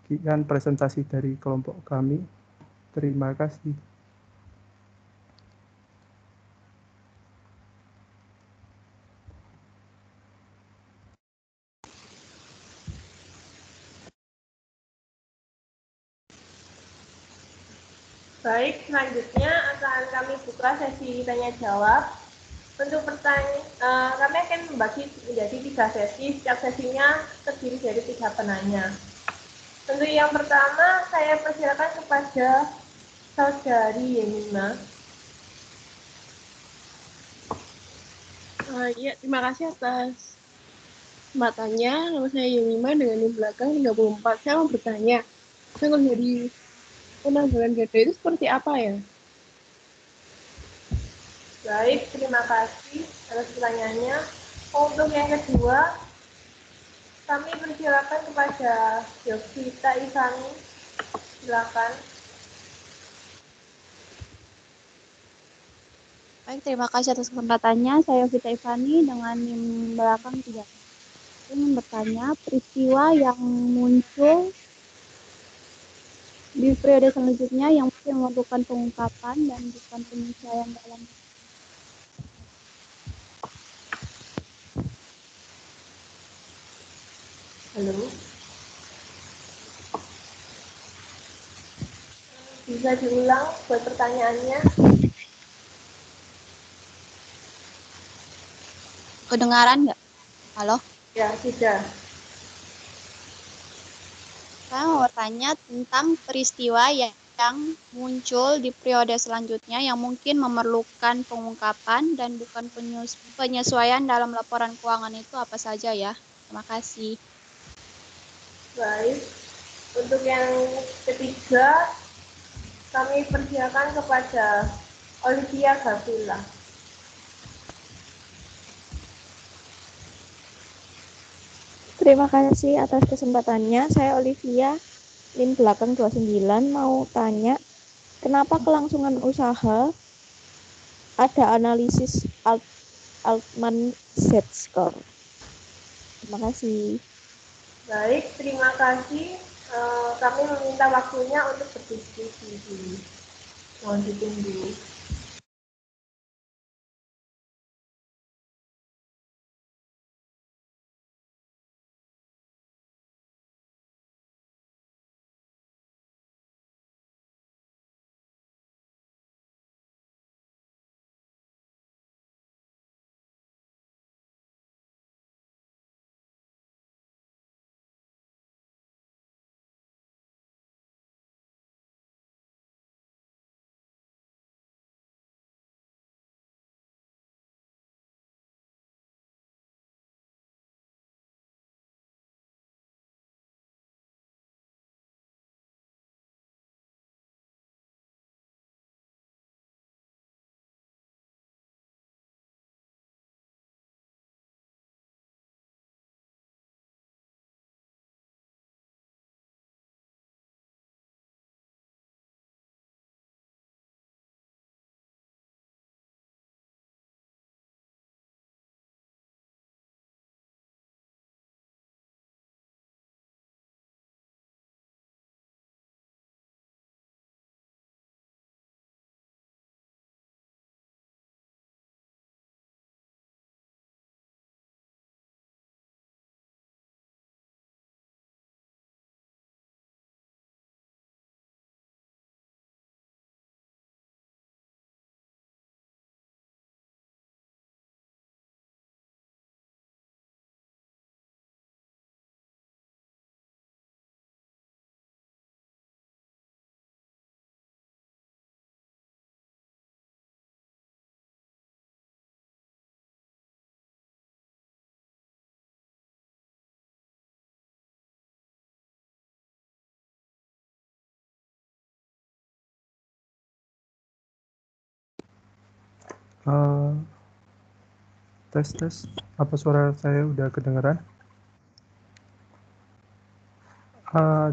B: Sekian presentasi dari kelompok kami. Terima kasih.
D: Baik, selanjutnya akan kami buka sesi tanya jawab. Untuk pertanyaan, kami akan membagi menjadi 3 sesi. Setiap sesinya terdiri dari 3 penanya. Untuk yang pertama, saya persilakan kepada Saudari Yemima.
E: Ya, terima kasih atas kesempatannya. Nama saya Yemima dengan NIM belakang 34. Saya mau bertanya, kalau dari penanggulangan gada itu seperti apa ya?
D: Baik, terima kasih atas pertanyaannya. Untuk yang kedua, kami persilakan kepada Yovita Ivani. Silakan.
F: Baik, terima kasih atas kesempatannya. Saya Yovita Ivani dengan NIM belakang 3. Saya ingin bertanya, peristiwa yang muncul di periode selanjutnya yang mungkin memerlukan pengungkapan dan bukan penyesuaian dalam.
D: Halo. Bisa diulang buat pertanyaannya?
F: Kedengaran nggak? Halo?
D: Ya, sudah.
F: Saya mau bertanya tentang peristiwa yang muncul di periode selanjutnya yang mungkin memerlukan pengungkapan dan bukan penyesuaian dalam laporan keuangan itu apa saja ya? Terima kasih.
D: Baik. Untuk yang ketiga, kami persilakan kepada Olivia Gavila.
G: Terima kasih atas kesempatannya. Saya Olivia, NIM belakang 29, mau tanya, kenapa kelangsungan usaha ada analisis Altman Z-score? Terima kasih.
D: Baik, terima kasih. Kami meminta waktunya untuk berdiskusi dulu. Mohon ditunggu.
B: Tes. Apa suara saya udah kedengaran?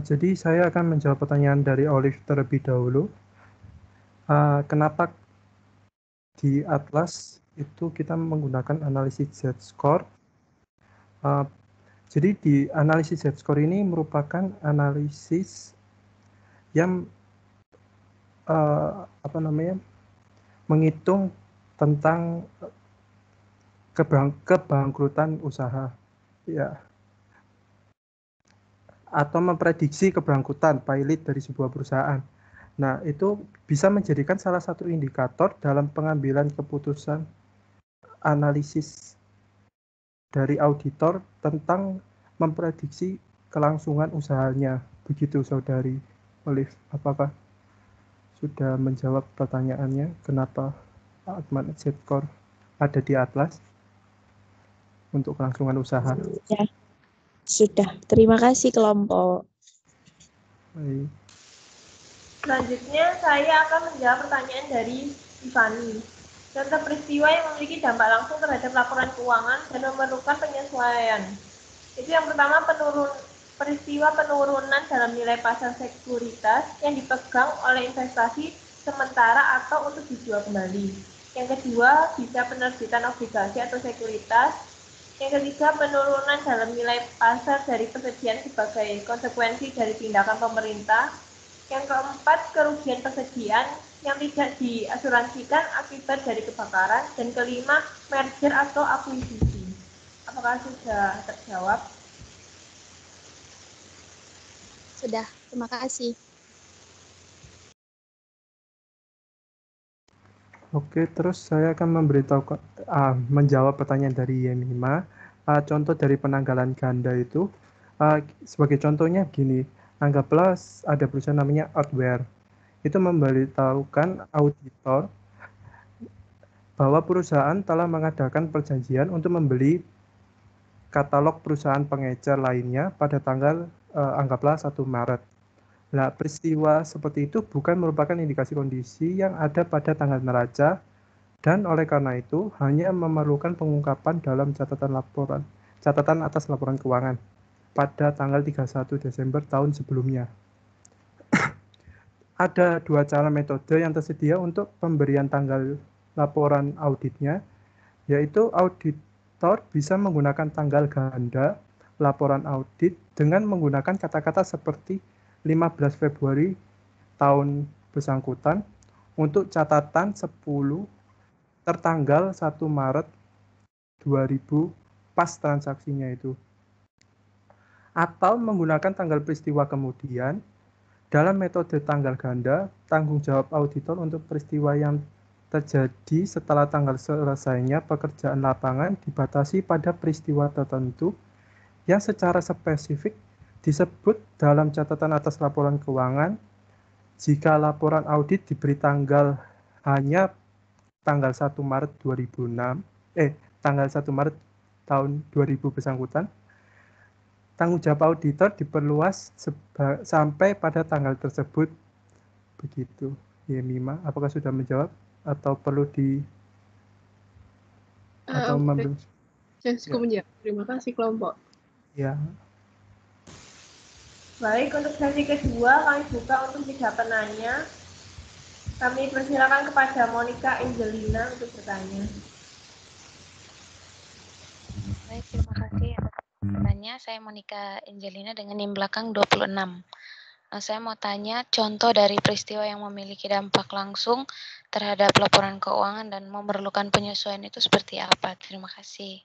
B: Jadi saya akan menjawab pertanyaan dari Olive terlebih dahulu. Kenapa di Atlas itu kita menggunakan analisis Z-score? Jadi di analisis Z-score ini merupakan analisis yang menghitung tentang kebangkrutan usaha, ya, atau memprediksi kebangkrutan pilot dari sebuah perusahaan. Nah, itu bisa menjadikan salah satu indikator dalam pengambilan keputusan analisis dari auditor tentang memprediksi kelangsungan usahanya. Begitu, Saudari Olive. Apakah sudah menjawab pertanyaannya kenapa Atman Z-score ada di Atlas untuk kelangsungan usaha?
G: Ya, sudah. Terima kasih kelompok.
B: Baik.
D: Selanjutnya, saya akan menjawab pertanyaan dari Ivani. Contoh peristiwa yang memiliki dampak langsung terhadap laporan keuangan dan memerlukan penyesuaian. Itu yang pertama, peristiwa penurunan dalam nilai pasar sekuritas yang dipegang oleh investasi sementara atau untuk dijual kembali. Yang kedua, bisa penerbitan obligasi atau sekuritas. Yang ketiga, penurunan dalam nilai pasar dari persediaan sebagai konsekuensi dari tindakan pemerintah. Yang keempat, kerugian persediaan yang tidak diasuransikan akibat dari kebakaran. Dan kelima, merger atau akuisisi. Apakah sudah terjawab?
F: Sudah, terima kasih.
B: Oke, terus saya akan menjawab pertanyaan dari Yemima. Contoh dari penanggalan ganda itu, sebagai contohnya gini, anggaplah ada perusahaan namanya Outwear. Itu memberitahukan auditor bahwa perusahaan telah mengadakan perjanjian untuk membeli katalog perusahaan pengecer lainnya pada tanggal anggaplah 1 Maret. Nah, peristiwa seperti itu bukan merupakan indikasi kondisi yang ada pada tanggal neraca, dan oleh karena itu hanya memerlukan pengungkapan dalam catatan atas laporan keuangan pada tanggal 31 Desember tahun sebelumnya. Ada dua cara metode yang tersedia untuk pemberian tanggal laporan auditnya, yaitu auditor bisa menggunakan tanggal ganda laporan audit dengan menggunakan kata-kata seperti 15 Februari tahun bersangkutan untuk catatan 10 tertanggal 1 Maret 2000 pas transaksinya itu. Atau menggunakan tanggal peristiwa kemudian. Dalam metode tanggal ganda, tanggung jawab auditor untuk peristiwa yang terjadi setelah tanggal selesainya pekerjaan lapangan dibatasi pada peristiwa tertentu yang secara spesifik disebut dalam catatan atas laporan keuangan. Jika laporan audit diberi tanggal hanya tanggal 1 Maret 2006, tanggal 1 Maret tahun 2000 bersangkutan, tanggung jawab auditor diperluas sampai pada tanggal tersebut. Begitu, Yemima. Apakah sudah menjawab atau perlu atau
E: Saya cukup menjawab. Terima kasih kelompok.
B: Ya.
D: Baik, untuk sesi kedua kami buka untuk 3 penanya. Kami persilakan kepada Monica Angelina untuk bertanya.
H: Baik, terima kasih atas pertanyaannya. Saya Monica Angelina dengan NIM belakang 26. Saya mau tanya contoh dari peristiwa yang memiliki dampak langsung terhadap laporan keuangan dan memerlukan penyesuaian itu seperti apa? Terima kasih.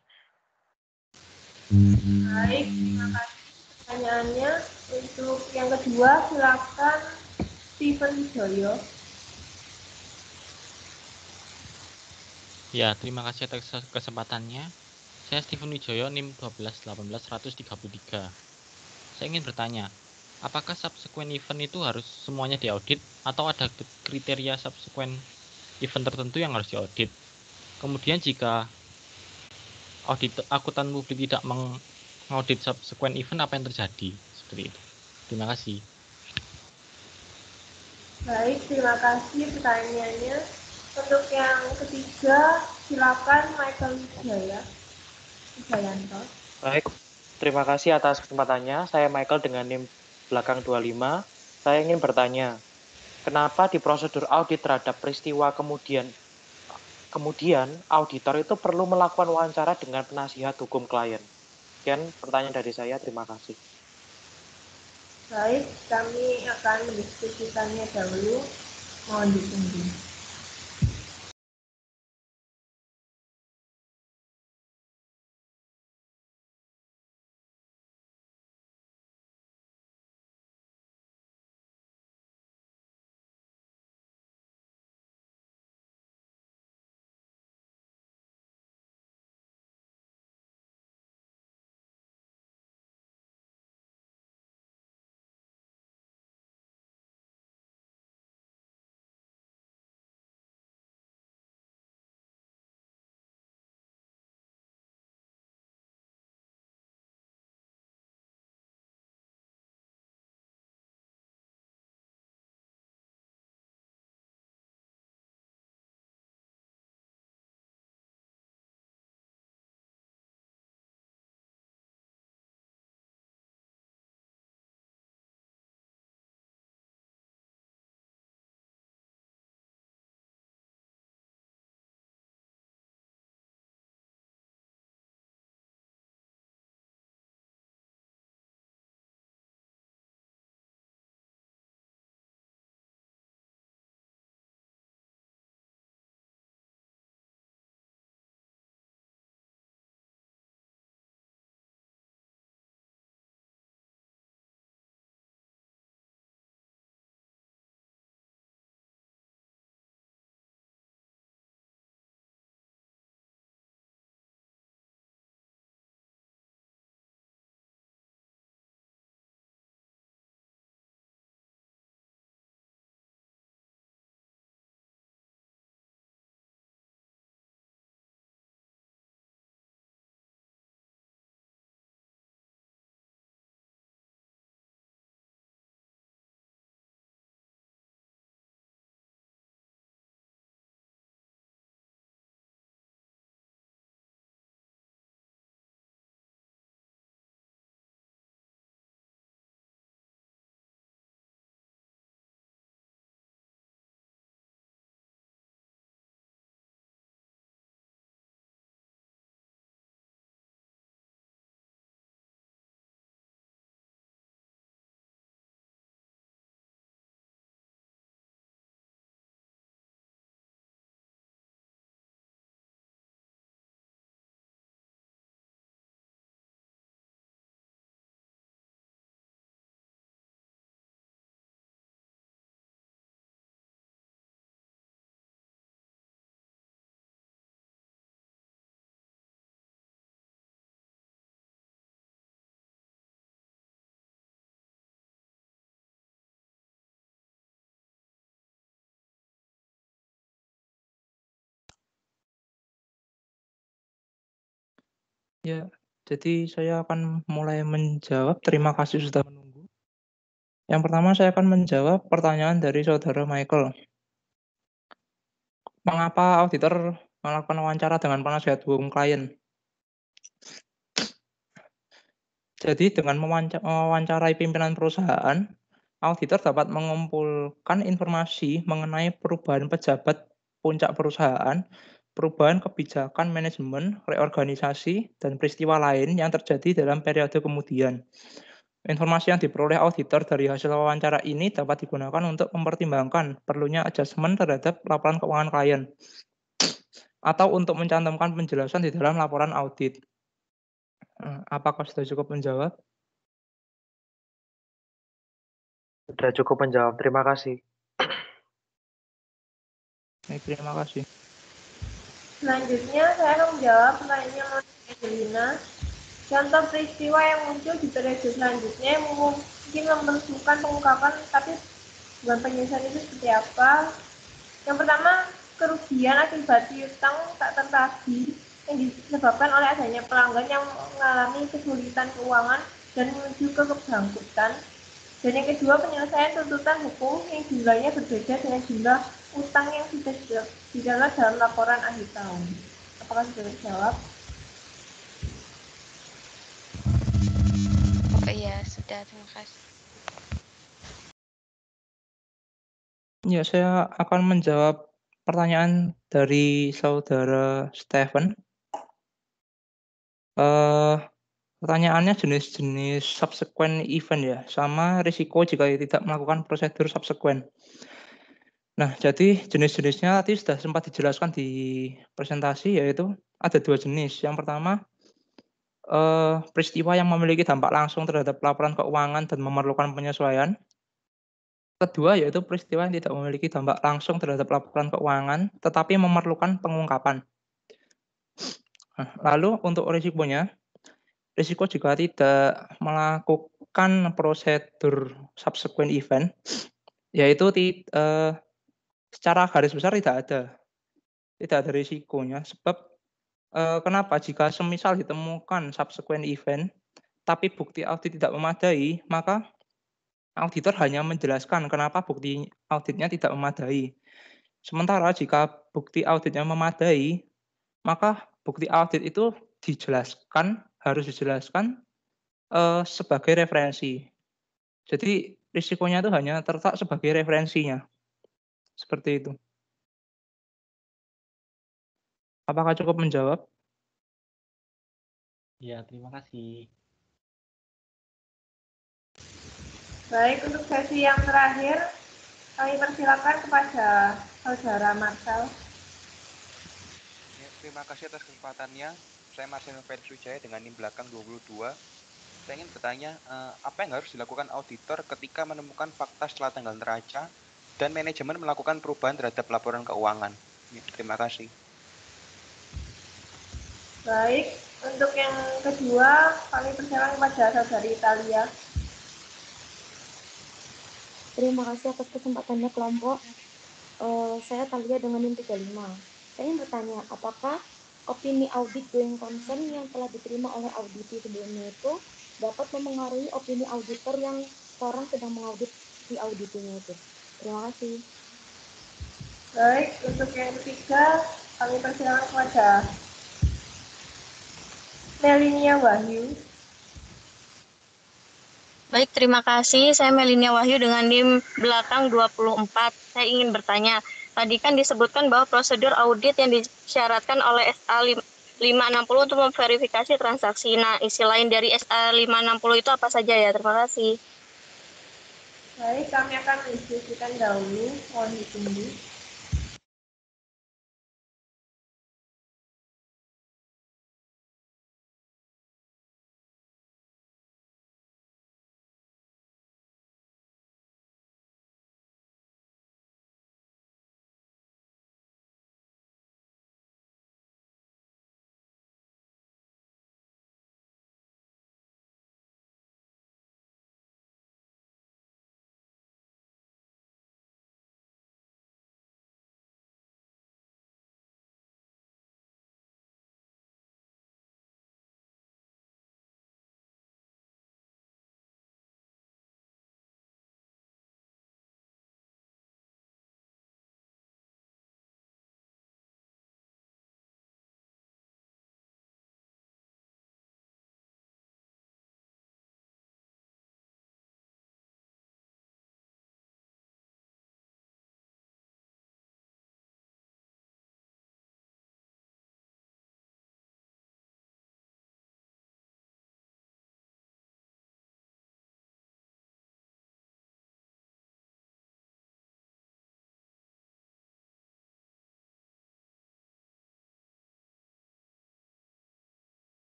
D: Baik, terima kasih pertanyaannya. Untuk yang kedua, silakan Steven Wijoyo.
I: Ya, terima kasih atas kesempatannya. Saya Steven Wijoyo, NIM 1218133. Saya ingin bertanya, apakah subsequent event itu harus semuanya diaudit atau ada kriteria subsequent event tertentu yang harus diaudit? Kemudian jika akuntan publik tidak mengaudit subsequent event, apa yang terjadi? Seperti itu. Terima kasih.
D: Baik, terima kasih pertanyaannya. Untuk yang ketiga, silakan Michael Wijayanto.
J: Baik, terima kasih atas kesempatannya. Saya Michael dengan NIM belakang 25. Saya ingin bertanya, kenapa di prosedur audit terhadap peristiwa kemudian auditor itu perlu melakukan wawancara dengan penasihat hukum klien? Sekian pertanyaan dari saya. Terima kasih.
D: Baik, kami akan mendiskusikannya dahulu. Mohon ditunggu.
A: Ya, jadi saya akan mulai menjawab. Terima kasih sudah menunggu. Yang pertama saya akan menjawab pertanyaan dari saudara Michael. Mengapa auditor melakukan wawancara dengan penasihat hukum klien? Jadi dengan mewawancarai pimpinan perusahaan, auditor dapat mengumpulkan informasi mengenai perubahan pejabat puncak perusahaan, perubahan kebijakan manajemen, reorganisasi, dan peristiwa lain yang terjadi dalam periode kemudian. Informasi yang diperoleh auditor dari hasil wawancara ini dapat digunakan untuk mempertimbangkan perlunya adjustment terhadap laporan keuangan klien, atau untuk mencantumkan penjelasan di dalam laporan audit. Apakah sudah cukup menjawab?
J: Sudah cukup menjawab. Terima kasih.
A: Terima kasih.
D: Selanjutnya saya akan menjawab pertanyaannya Mas Angelina. Contoh peristiwa yang muncul di periode selanjutnya yang mungkin memerlukan pengungkapan, tapi bukan penyelesaian itu seperti apa? Yang pertama, kerugian akibat piutang tak tertagih yang disebabkan oleh adanya pelanggan yang mengalami kesulitan keuangan dan menuju ke kebangkrutan. Dan yang kedua, penyelesaian tuntutan hukum yang jumlahnya berbeda dengan jumlah utang yang sudah didalam dalam laporan akhir tahun. Apakah sudah terjawab?
H: Oh iya, sudah. Terima kasih.
A: Ya, saya akan menjawab pertanyaan dari saudara Stephen. Pertanyaannya jenis-jenis subsequent event ya, sama risiko jika tidak melakukan prosedur subsequent. Nah, jadi jenis-jenisnya tadi sudah sempat dijelaskan di presentasi, yaitu ada 2 jenis. Yang pertama, peristiwa yang memiliki dampak langsung terhadap laporan keuangan dan memerlukan penyesuaian. Kedua, yaitu peristiwa yang tidak memiliki dampak langsung terhadap laporan keuangan, tetapi memerlukan pengungkapan. Nah, lalu untuk risikonya, risiko jika tidak melakukan prosedur subsequent event, yaitu secara garis besar tidak ada risikonya. Sebab kenapa? Jika semisal ditemukan subsequent event, tapi bukti audit tidak memadai, maka auditor hanya menjelaskan kenapa bukti auditnya tidak memadai. Sementara jika bukti auditnya memadai, maka bukti audit itu harus dijelaskan sebagai referensi. Jadi risikonya itu hanya terletak sebagai referensinya. Seperti itu. Apakah cukup menjawab?
I: Ya, terima kasih.
D: Baik, untuk sesi yang terakhir, kami persilakan kepada Saudara Marcel.
K: Ya, terima kasih atas kesempatannya. Saya Marcel Sujaya dengan NIM belakang 22. Saya ingin bertanya, apa yang harus dilakukan auditor ketika menemukan fakta setelah tanggal neraca dan manajemen melakukan perubahan terhadap laporan keuangan? Ya, terima kasih.
D: Baik, untuk yang kedua, kami persilakan kepada Saudari Italia.
L: Terima kasih atas kesempatannya kelompok. Saya Talia dengan NIM 35. Saya ingin bertanya, apakah opini audit going concern yang telah diterima oleh auditi sebelumnya itu dapat memengaruhi opini auditor yang sekarang sedang mengaudit di auditinya itu? Terima kasih.
D: Baik, untuk yang ketiga, kami persilakan kepada Melinia Wahyu.
M: Baik, terima kasih. Saya Melinia Wahyu dengan NIM belakang 24. Saya ingin bertanya, tadi kan disebutkan bahwa prosedur audit yang disyaratkan oleh SA 560 untuk memverifikasi transaksi. Nah, isi lain dari SA 560 itu apa saja ya? Terima kasih.
D: Baik, kami akan diskusikan dahulu. Mohon ditunggu.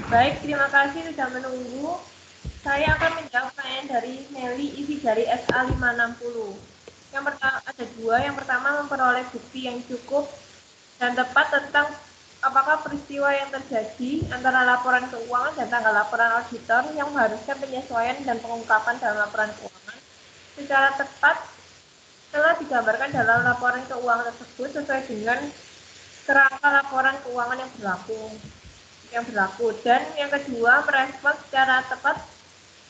D: Baik, terima kasih sudah menunggu. Saya akan menjawab pertanyaan dari Meli isi dari SA 560. Yang pertama ada dua. Yang pertama memperoleh bukti yang cukup dan tepat tentang apakah peristiwa yang terjadi antara laporan keuangan dan tanggal laporan auditor yang mengharuskan penyesuaian dan pengungkapan dalam laporan keuangan secara tepat telah digambarkan dalam laporan keuangan tersebut sesuai dengan kerangka laporan keuangan yang berlaku. Dan yang kedua, merespon secara tepat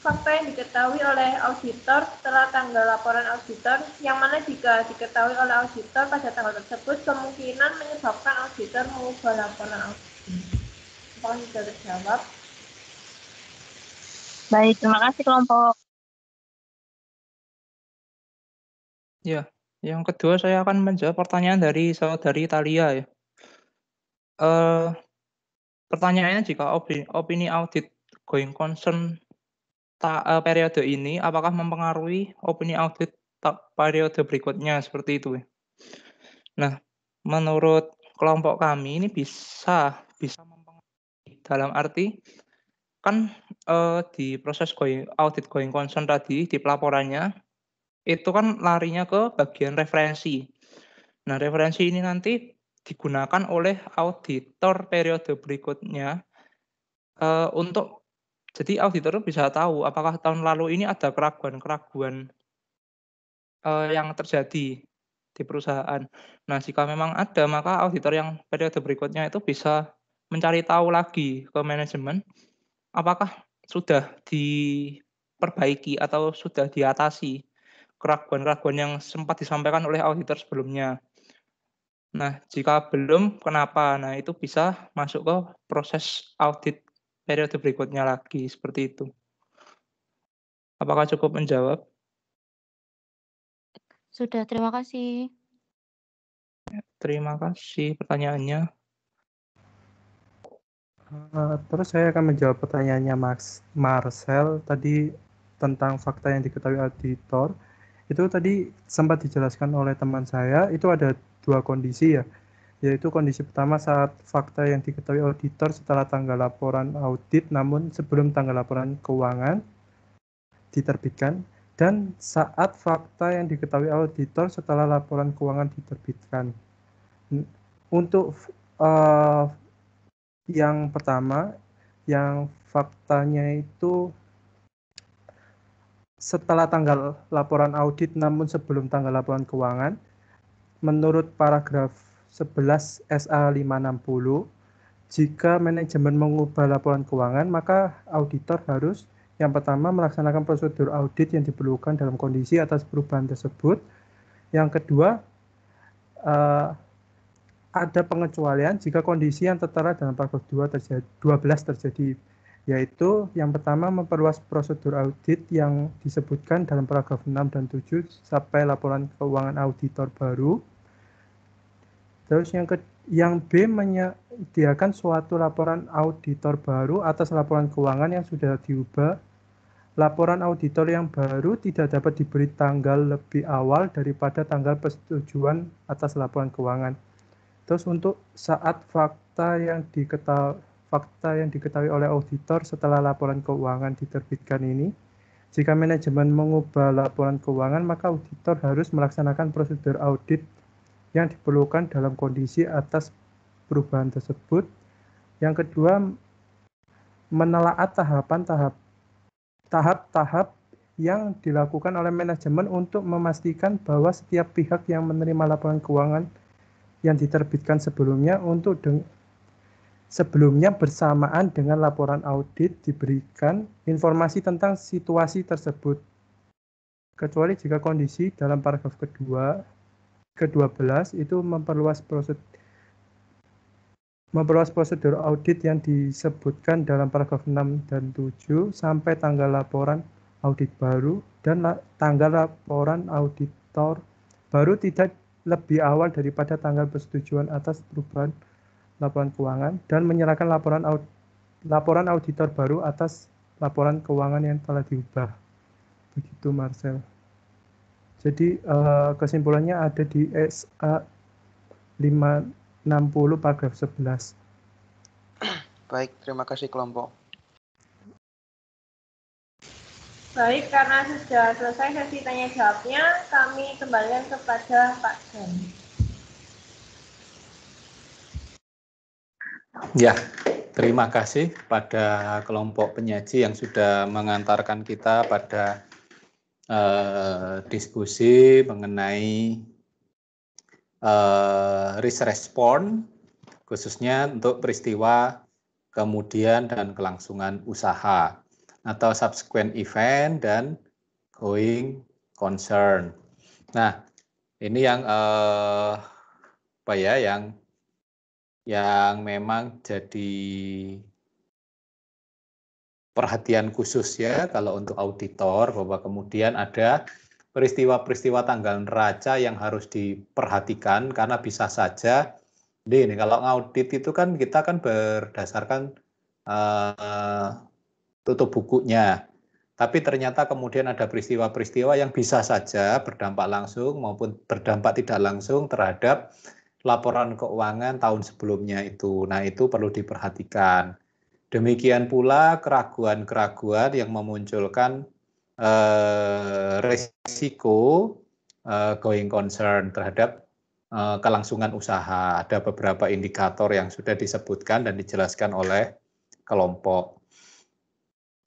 D: fakta yang diketahui oleh auditor setelah tanggal laporan auditor, yang mana jika diketahui oleh auditor pada tanggal tersebut kemungkinan menyebabkan auditor mengubah laporan auditor. Apakah sudah terjawab?
M: Baik, terima kasih kelompok.
A: Ya, yang kedua saya akan menjawab pertanyaan dari saudari Thalia ya. Pertanyaannya, jika opini audit going concern periode ini apakah mempengaruhi opini audit periode berikutnya, seperti itu ya. Nah, menurut kelompok kami ini bisa mempengaruhi dalam arti kan di proses audit going concern tadi di pelaporannya itu kan larinya ke bagian referensi. Nah, referensi ini nanti digunakan oleh auditor periode berikutnya untuk jadi auditor bisa tahu apakah tahun lalu ini ada keraguan-keraguan yang terjadi di perusahaan. Nah, jika memang ada, maka auditor yang periode berikutnya itu bisa mencari tahu lagi ke manajemen apakah sudah diperbaiki atau sudah diatasi keraguan-keraguan yang sempat disampaikan oleh auditor sebelumnya. Nah, jika belum, kenapa? Nah, itu bisa masuk ke proses audit periode berikutnya lagi, seperti itu. Apakah cukup menjawab?
N: Sudah, terima kasih.
A: Terima kasih pertanyaannya.
B: Terus saya akan menjawab pertanyaannya Marcel tadi tentang fakta yang diketahui auditor. Itu tadi sempat dijelaskan oleh teman saya, itu ada dua kondisi ya. Yaitu kondisi pertama saat fakta yang diketahui auditor setelah tanggal laporan audit namun sebelum tanggal laporan keuangan diterbitkan, dan saat fakta yang diketahui auditor setelah laporan keuangan diterbitkan. Untuk yang pertama, yang faktanya itu setelah tanggal laporan audit namun sebelum tanggal laporan keuangan, menurut paragraf 11 SA 560, jika manajemen mengubah laporan keuangan, maka auditor harus yang pertama melaksanakan prosedur audit yang diperlukan dalam kondisi atas perubahan tersebut. Yang kedua, ada pengecualian jika kondisi yang tertera dalam paragraf 12 terjadi, yaitu yang pertama memperluas prosedur audit yang disebutkan dalam paragraf 6 dan 7 sampai laporan keuangan auditor baru. Terus yang B, menyediakan suatu laporan auditor baru atas laporan keuangan yang sudah diubah. Laporan auditor yang baru tidak dapat diberi tanggal lebih awal daripada tanggal persetujuan atas laporan keuangan. Terus untuk saat fakta yang diketahui oleh auditor setelah laporan keuangan diterbitkan ini, jika manajemen mengubah laporan keuangan, maka auditor harus melaksanakan prosedur audit yang diperlukan dalam kondisi atas perubahan tersebut. Yang kedua, menelaah tahap-tahap yang dilakukan oleh manajemen untuk memastikan bahwa setiap pihak yang menerima laporan keuangan yang diterbitkan sebelumnya sebelumnya bersamaan dengan laporan audit diberikan informasi tentang situasi tersebut, kecuali jika kondisi dalam paragraf ke-12 itu memperluas prosedur audit yang disebutkan dalam paragraf 6 dan 7 sampai tanggal laporan audit baru, dan tanggal laporan auditor baru tidak lebih awal daripada tanggal persetujuan atas perubahan laporan keuangan, dan menyerahkan laporan auditor baru atas laporan keuangan yang telah diubah. Begitu Marcel. Jadi kesimpulannya ada di SA 560 paragraf 11.
K: Baik, terima kasih kelompok.
D: Baik, karena sudah selesai sesi tanya jawabnya, kami kembalikan kepada Pak Dan.
C: Ya, terima kasih pada kelompok penyaji yang sudah mengantarkan kita pada diskusi mengenai risk response, khususnya untuk peristiwa kemudian dan kelangsungan usaha atau subsequent event dan going concern. Nah, ini yang apa ya, yang memang jadi perhatian khusus ya kalau untuk auditor, bahwa kemudian ada peristiwa-peristiwa tanggal neraca yang harus diperhatikan karena bisa saja ini kalau ngaudit itu kan kita kan berdasarkan tutup bukunya. Tapi ternyata kemudian ada peristiwa-peristiwa yang bisa saja berdampak langsung maupun berdampak tidak langsung terhadap laporan keuangan tahun sebelumnya itu. Nah, itu perlu diperhatikan. Demikian pula keraguan-keraguan yang memunculkan resiko going concern terhadap kelangsungan usaha. Ada beberapa indikator yang sudah disebutkan dan dijelaskan oleh kelompok.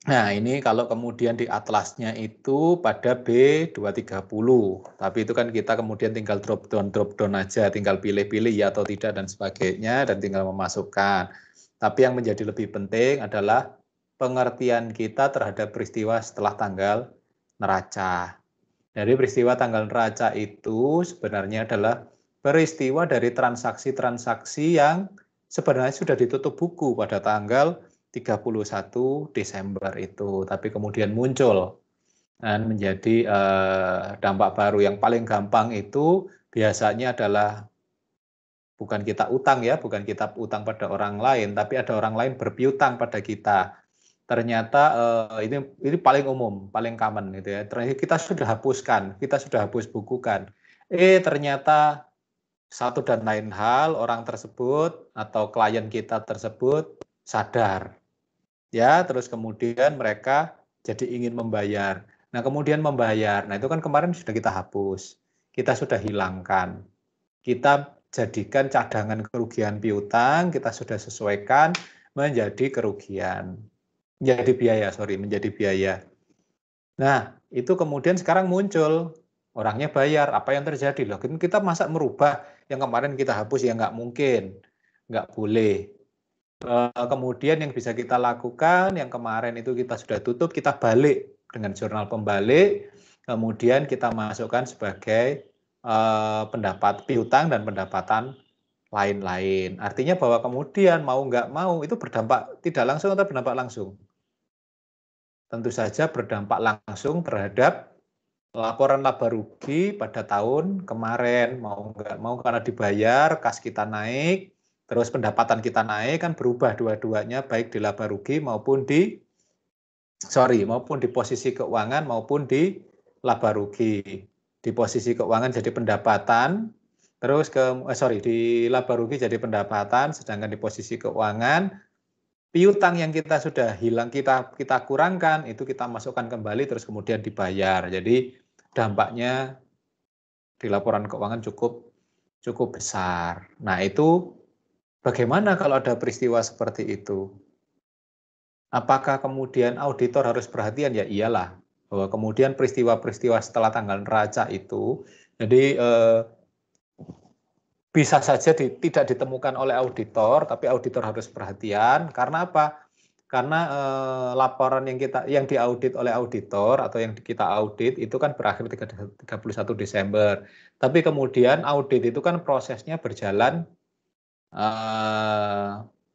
C: Nah, ini kalau kemudian di atlasnya itu pada B230, tapi itu kan kita kemudian tinggal drop down aja, tinggal pilih-pilih ya atau tidak dan sebagainya, dan tinggal memasukkan. Tapi yang menjadi lebih penting adalah pengertian kita terhadap peristiwa setelah tanggal neraca. Jadi peristiwa tanggal neraca itu sebenarnya adalah peristiwa dari transaksi-transaksi yang sebenarnya sudah ditutup buku pada tanggal 31 Desember itu, tapi kemudian muncul dan menjadi dampak baru. Yang paling gampang itu biasanya adalah bukan kita utang ya, bukan kita utang pada orang lain, tapi ada orang lain berpiutang pada kita. Ternyata ini paling umum, paling common gitu ya. Ternyata kita sudah hapuskan, kita sudah hapus bukukan. Ternyata satu dan lain hal orang tersebut atau klien kita tersebut sadar. Ya, terus kemudian mereka jadi ingin membayar. Nah, kemudian membayar. Nah, itu kan kemarin sudah kita hapus. Kita sudah hilangkan. Kita jadikan cadangan kerugian piutang, kita sudah sesuaikan menjadi kerugian. Menjadi biaya. Nah, itu kemudian sekarang muncul. Orangnya bayar, apa yang terjadi? Loh, kita masa merubah yang kemarin kita hapus, ya nggak mungkin. Nggak boleh. Kemudian yang bisa kita lakukan, yang kemarin itu kita sudah tutup, kita balik dengan jurnal pembalik, kemudian kita masukkan sebagai pendapat piutang dan pendapatan lain-lain. Artinya bahwa kemudian mau nggak mau itu berdampak tidak langsung atau berdampak langsung. Tentu saja berdampak langsung terhadap laporan laba rugi pada tahun kemarin. Mau nggak mau karena dibayar, kas kita naik, terus pendapatan kita naik, kan berubah dua-duanya, baik di laba rugi maupun di posisi keuangan maupun di laba rugi. Di posisi keuangan jadi pendapatan, terus di laba rugi jadi pendapatan, sedangkan di posisi keuangan piutang yang kita sudah hilang kita kurangkan, itu kita masukkan kembali terus kemudian dibayar. Jadi dampaknya di laporan keuangan cukup besar. Nah, itu bagaimana kalau ada peristiwa seperti itu? Apakah kemudian auditor harus perhatian? Ya iyalah, bahwa kemudian peristiwa-peristiwa setelah tanggal neraca itu, jadi bisa saja tidak ditemukan oleh auditor, tapi auditor harus perhatian. Karena apa? Karena laporan yang diaudit oleh auditor atau yang kita audit itu kan berakhir 31 Desember. Tapi kemudian audit itu kan prosesnya berjalan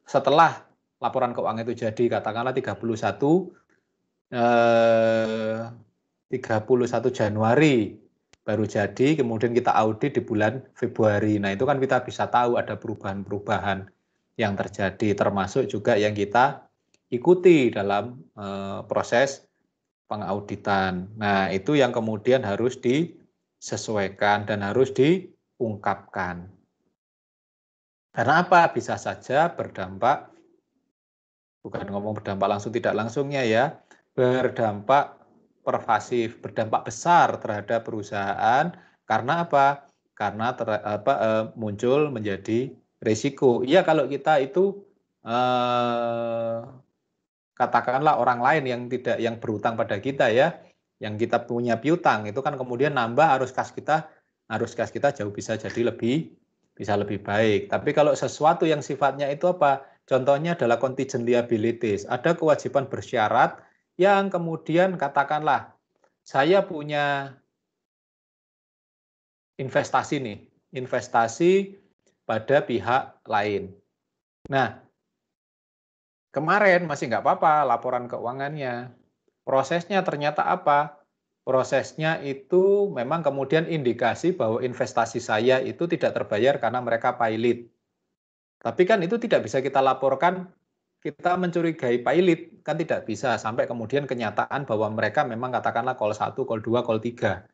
C: setelah laporan keuangan itu jadi, katakanlah 31 Januari baru jadi, kemudian kita audit di bulan Februari. Nah, itu kan kita bisa tahu ada perubahan-perubahan yang terjadi, termasuk juga yang kita ikuti dalam proses pengauditan. Nah, itu yang kemudian harus disesuaikan dan harus diungkapkan. Karena apa? Bisa saja berdampak bukan ngomong berdampak langsung tidak langsungnya ya, berdampak pervasif, berdampak besar terhadap perusahaan. Karena apa? Karena muncul menjadi risiko. Iya, kalau kita itu katakanlah orang lain yang berutang pada kita ya, yang kita punya piutang, itu kan kemudian nambah arus kas kita jauh bisa jadi lebih baik. Tapi kalau sesuatu yang sifatnya itu apa? Contohnya adalah contingent liabilities. Ada kewajiban bersyarat yang kemudian katakanlah saya punya investasi pada pihak lain. Nah, kemarin masih nggak apa-apa laporan keuangannya. Prosesnya ternyata apa? Prosesnya itu memang kemudian indikasi bahwa investasi saya itu tidak terbayar karena mereka pilot. Tapi kan itu tidak bisa kita laporkan, kita mencurigai pilot, kan tidak bisa. Sampai kemudian kenyataan bahwa mereka memang katakanlah call 1, call 2, call 3.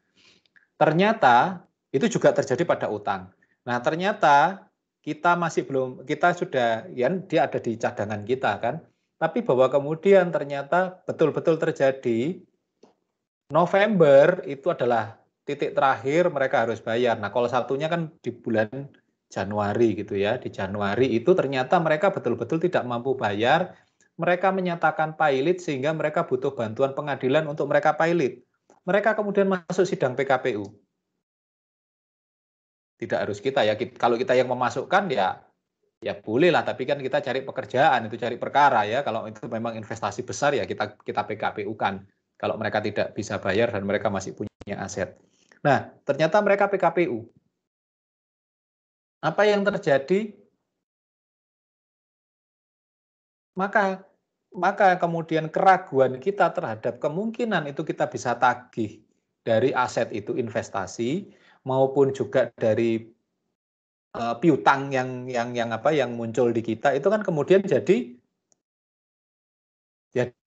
C: Ternyata itu juga terjadi pada utang. Nah, ternyata kita sudah, ya dia ada di cadangan kita kan. Tapi bahwa kemudian ternyata betul-betul terjadi, November itu adalah titik terakhir mereka harus bayar. Nah, kalau satunya kan di bulan Januari gitu ya. Di Januari itu ternyata mereka betul-betul tidak mampu bayar. Mereka menyatakan pilot sehingga mereka butuh bantuan pengadilan untuk mereka pilot. Mereka kemudian masuk sidang PKPU. Tidak harus kita ya. Kalau kita yang memasukkan ya boleh lah, tapi kan kita cari pekerjaan, itu cari perkara ya. Kalau itu memang investasi besar ya kita PKPU-kan. Kalau mereka tidak bisa bayar dan mereka masih punya aset. Nah, ternyata mereka PKPU. Apa yang terjadi? Maka kemudian keraguan kita terhadap kemungkinan itu kita bisa tagih dari aset itu investasi maupun juga dari piutang yang muncul di kita itu kan kemudian jadi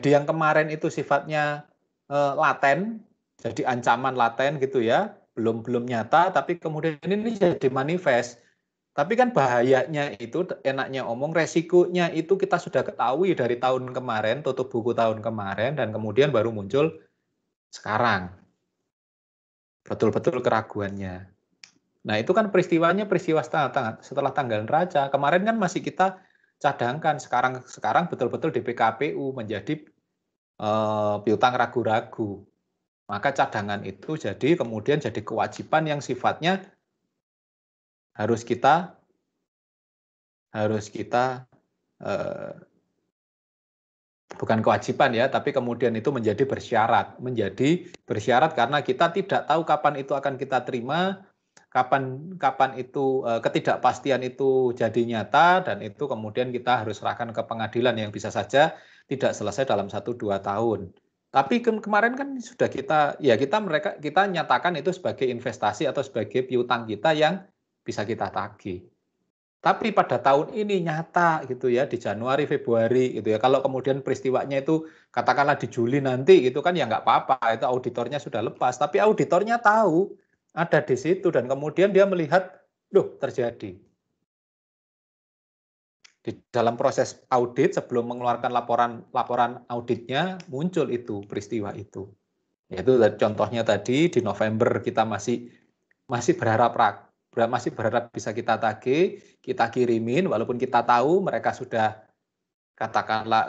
C: yang kemarin itu sifatnya laten, jadi ancaman laten gitu ya, belum nyata, tapi kemudian ini jadi manifest. Tapi kan bahayanya itu, enaknya omong, resikonya itu kita sudah ketahui dari tahun kemarin, tutup buku tahun kemarin, dan kemudian baru muncul sekarang. Betul-betul keraguannya. Nah, itu kan peristiwanya peristiwa setelah tanggal neraca. Kemarin kan masih kita cadangkan, sekarang betul-betul di PKPU menjadi piutang ragu-ragu. Maka cadangan itu kemudian jadi kewajiban yang sifatnya harus kita bukan kewajiban ya, tapi kemudian itu menjadi bersyarat karena kita tidak tahu kapan itu akan kita terima, kapan itu ketidakpastian itu jadi nyata, dan itu kemudian kita harus serahkan ke pengadilan yang bisa saja tidak selesai dalam 1-2 tahun. Tapi kemarin kan sudah kita nyatakan itu sebagai investasi atau sebagai piutang kita yang bisa kita tagih. Tapi pada tahun ini nyata gitu ya, di Januari, Februari gitu ya. Kalau kemudian peristiwanya itu katakanlah di Juli nanti gitu kan ya nggak apa-apa, itu auditornya sudah lepas. Tapi auditornya tahu ada di situ dan kemudian dia melihat, loh terjadi. Di dalam proses audit sebelum mengeluarkan laporan auditnya muncul itu peristiwa itu. Yaitu contohnya tadi di November kita masih berharap bisa kita tagih, kita kirimin walaupun kita tahu mereka sudah katakanlah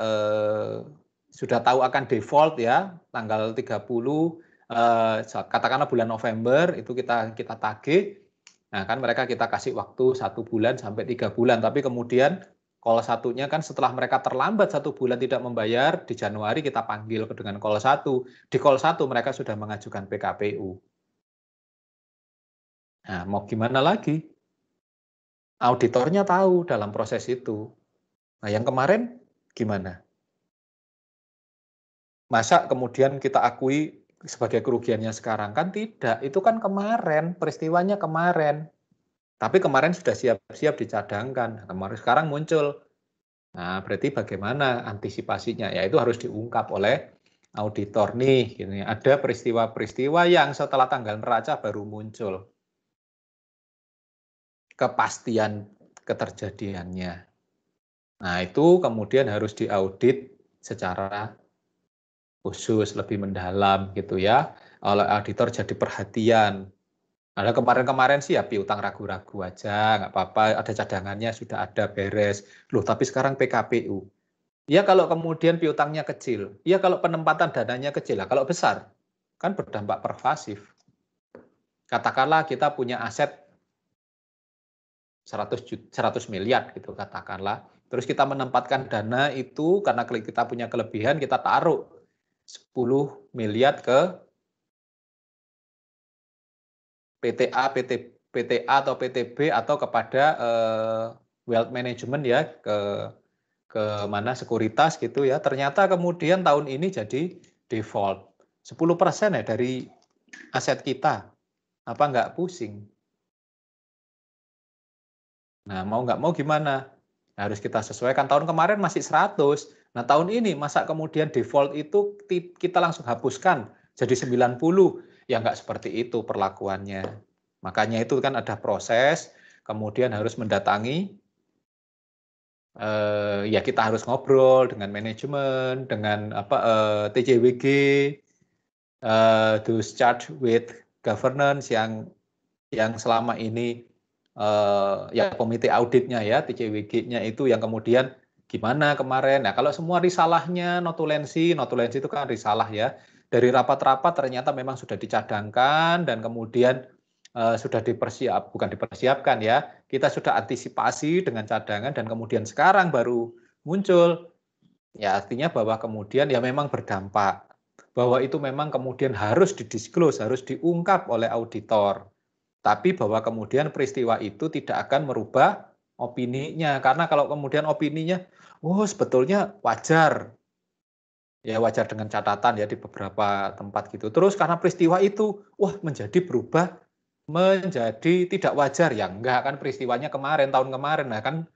C: sudah tahu akan default ya tanggal 30 katakanlah bulan November itu kita tagih. Nah, kan mereka kita kasih waktu 1 bulan sampai 3 bulan, tapi kemudian call satunya kan setelah mereka terlambat 1 bulan tidak membayar, di Januari kita panggil dengan call 1. Di call 1 mereka sudah mengajukan PKPU. Nah, mau gimana lagi? Auditornya tahu dalam proses itu. Nah, yang kemarin gimana? Masa kemudian kita akui sebagai kerugiannya sekarang? Kan tidak, itu kan kemarin, peristiwanya kemarin. Tapi kemarin sudah siap-siap dicadangkan, sekarang muncul. Nah, berarti bagaimana antisipasinya? Ya itu harus diungkap oleh auditor nih. Gini. Ada peristiwa-peristiwa yang setelah tanggal neraca baru muncul. Kepastian keterjadiannya. Nah, itu kemudian harus diaudit secara khusus, lebih mendalam gitu ya. Oleh auditor jadi perhatian. Ada kemarin-kemarin sih ya piutang ragu-ragu aja, nggak apa-apa, ada cadangannya sudah ada beres. Loh, tapi sekarang PKPU. Ya kalau kemudian piutangnya kecil, ya kalau penempatan dananya kecil, lah kalau besar kan berdampak pervasif. Katakanlah kita punya aset 100 miliar gitu katakanlah. Terus kita menempatkan dana itu karena kita punya kelebihan, kita taruh 10 miliar ke PTA, PTA atau PTB atau kepada wealth management ya, ke mana sekuritas gitu ya. Ternyata kemudian tahun ini jadi default 10% ya dari aset kita. Apa nggak pusing? Nah, mau nggak mau gimana? Harus kita sesuaikan. Tahun kemarin masih 100. Nah, tahun ini masa kemudian default itu kita langsung hapuskan jadi 90. Ya nggak seperti itu perlakuannya. Makanya itu kan ada proses, kemudian harus mendatangi, ya kita harus ngobrol dengan manajemen, dengan TJWG, those charged with governance yang selama ini ya komite auditnya ya, TJWG-nya itu yang kemudian gimana kemarin. Nah, kalau semua risalahnya notulensi itu kan risalah ya. Dari rapat-rapat ternyata memang sudah dicadangkan dan kemudian sudah bukan dipersiapkan ya. Kita sudah antisipasi dengan cadangan dan kemudian sekarang baru muncul. Ya artinya bahwa kemudian ya memang berdampak. Bahwa itu memang kemudian harus didisclose, harus diungkap oleh auditor. Tapi bahwa kemudian peristiwa itu tidak akan merubah opininya. Karena kalau kemudian opininya, oh sebetulnya wajar. Ya wajar dengan catatan ya di beberapa tempat gitu. Terus karena peristiwa itu, wah berubah menjadi tidak wajar. Ya enggak, kan peristiwanya kemarin, tahun kemarin. Nah kan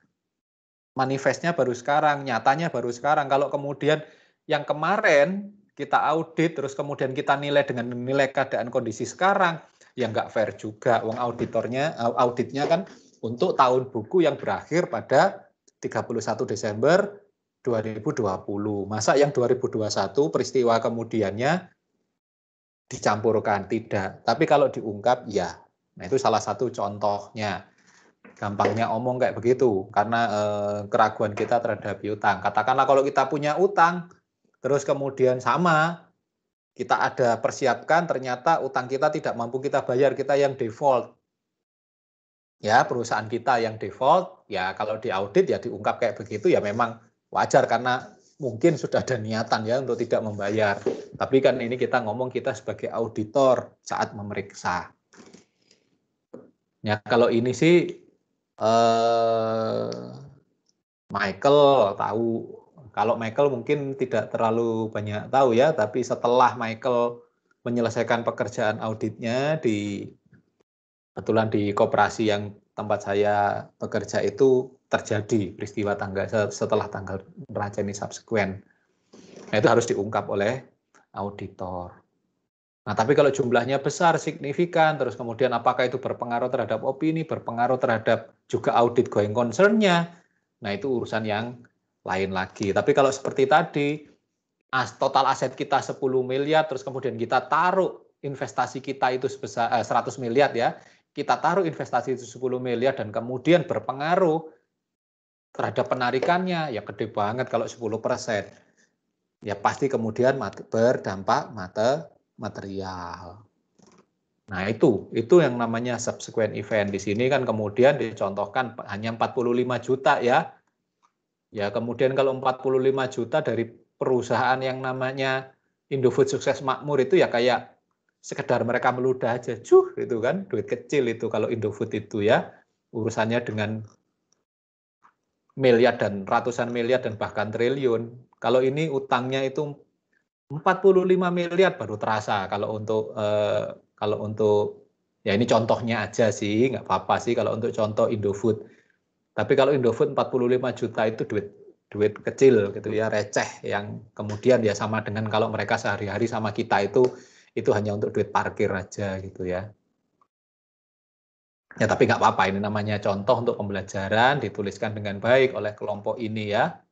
C: manifestnya baru sekarang, nyatanya baru sekarang. Kalau kemudian yang kemarin kita audit, terus kemudian kita nilai dengan nilai keadaan kondisi sekarang, ya nggak fair juga. Wong auditnya kan untuk tahun buku yang berakhir pada 31 Desember 2020. Masa yang 2021 peristiwa kemudiannya dicampurkan? Tidak. Tapi kalau diungkap, ya. Nah itu salah satu contohnya. Gampangnya omong kayak begitu, karena keraguan kita terhadap piutang. Katakanlah kalau kita punya utang, terus kemudian sama, kita ada persiapkan, ternyata utang kita tidak mampu kita bayar, kita yang default. Ya, perusahaan kita yang default, ya kalau diaudit ya diungkap kayak begitu, ya memang wajar karena mungkin sudah ada niatan ya untuk tidak membayar. Tapi kan ini kita ngomong kita sebagai auditor saat memeriksa. Ya kalau ini sih Michael tahu. Kalau Michael mungkin tidak terlalu banyak tahu ya, tapi setelah Michael menyelesaikan pekerjaan auditnya kebetulan di koperasi yang tempat saya bekerja itu terjadi peristiwa setelah tanggal neraca ini subsequent. Nah, itu harus diungkap oleh auditor. Nah, tapi kalau jumlahnya besar, signifikan, terus kemudian apakah itu berpengaruh terhadap opini, berpengaruh terhadap juga audit going concern-nya, nah itu urusan yang lain lagi. Tapi kalau seperti tadi, total aset kita 10 miliar, terus kemudian kita taruh investasi kita itu sebesar 100 miliar ya, kita taruh investasi itu 10 miliar dan kemudian berpengaruh terhadap penarikannya, ya gede banget kalau 10%. Ya pasti kemudian berdampak material. Nah itu yang namanya subsequent event. Di sini kan kemudian dicontohkan hanya 45 juta ya. Ya kemudian kalau 45 juta dari perusahaan yang namanya Indofood Sukses Makmur itu ya kayak sekedar mereka meludah aja, gitu kan, duit kecil itu kalau Indofood itu ya, urusannya dengan miliar dan ratusan miliar dan bahkan triliun. Kalau ini utangnya itu 45 miliar baru terasa kalau untuk ya ini contohnya aja sih, nggak apa-apa sih kalau untuk contoh Indofood. Tapi kalau Indofood 45 juta itu duit kecil gitu ya, receh yang kemudian ya sama dengan kalau mereka sehari-hari sama kita itu hanya untuk duit parkir aja gitu ya. Ya, tapi nggak apa-apa, ini namanya contoh untuk pembelajaran, dituliskan dengan baik oleh kelompok ini ya.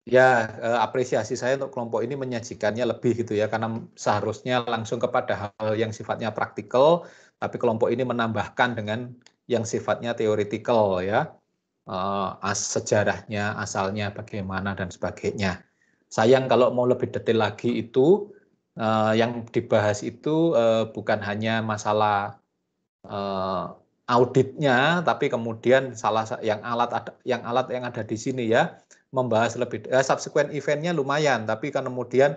C: Ya, apresiasi saya untuk kelompok ini menyajikannya lebih gitu ya, karena seharusnya langsung kepada hal yang sifatnya praktikal, tapi kelompok ini menambahkan dengan yang sifatnya theoretical ya, sejarahnya, asalnya bagaimana dan sebagainya. Sayang kalau mau lebih detail lagi itu, yang dibahas itu bukan hanya masalah auditnya, tapi kemudian yang alat yang ada di sini ya, membahas lebih subsequent eventnya lumayan, tapi kan kemudian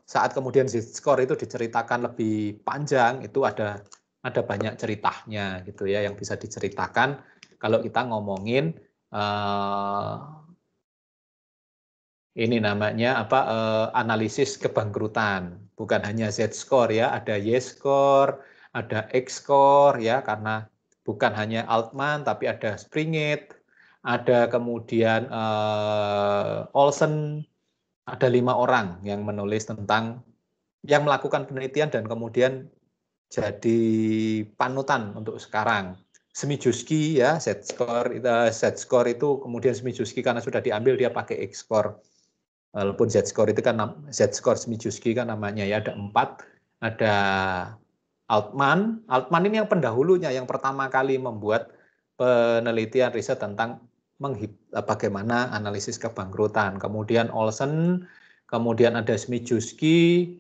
C: saat kemudian Z-score itu diceritakan lebih panjang, itu ada banyak ceritanya gitu ya yang bisa diceritakan kalau kita ngomongin ini namanya apa, analisis kebangkrutan, bukan hanya Z-score ya, ada Y-score, ada X-score ya, karena bukan hanya Altman tapi ada Springett, ada kemudian Olsen, ada 5 orang yang menulis tentang, yang melakukan penelitian dan kemudian jadi panutan untuk sekarang. Smijuski ya, Z-score itu kemudian Smijuski karena sudah diambil dia pakai X-score. Walaupun Z-score itu kan Z-score Smijuski kan namanya ya, ada 4, ada Altman ini yang pendahulunya, yang pertama kali membuat penelitian riset tentang bagaimana analisis kebangkrutan. Kemudian Olsen, kemudian ada Smijuski,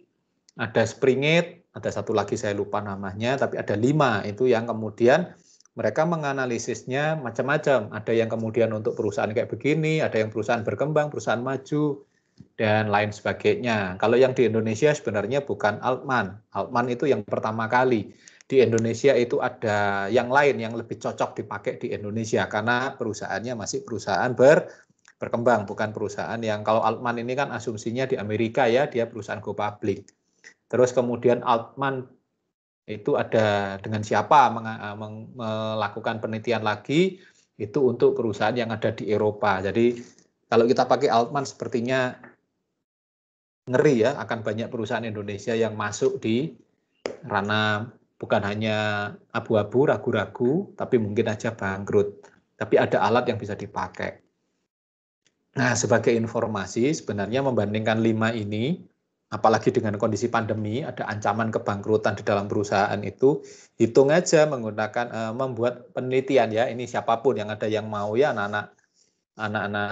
C: ada Springett, ada satu lagi saya lupa namanya, tapi ada 5 itu yang kemudian mereka menganalisisnya macam-macam. Ada yang kemudian untuk perusahaan kayak begini, ada yang perusahaan berkembang, perusahaan maju, dan lain sebagainya. Kalau yang di Indonesia sebenarnya bukan Altman. Altman itu yang pertama kali. Di Indonesia itu ada yang lain yang lebih cocok dipakai di Indonesia karena perusahaannya masih perusahaan berkembang, bukan perusahaan yang, kalau Altman ini kan asumsinya di Amerika ya, dia perusahaan go public. Terus kemudian Altman itu ada dengan siapa melakukan penelitian lagi, itu untuk perusahaan yang ada di Eropa. Jadi kalau kita pakai Altman sepertinya ngeri ya, akan banyak perusahaan Indonesia yang masuk di ranah bukan hanya abu-abu, ragu-ragu, tapi mungkin aja bangkrut. Tapi ada alat yang bisa dipakai. Nah, sebagai informasi, sebenarnya membandingkan 5 ini, apalagi dengan kondisi pandemi, ada ancaman kebangkrutan di dalam perusahaan itu, hitung aja menggunakan membuat penelitian ya. Ini siapapun yang ada yang mau ya, anak-anak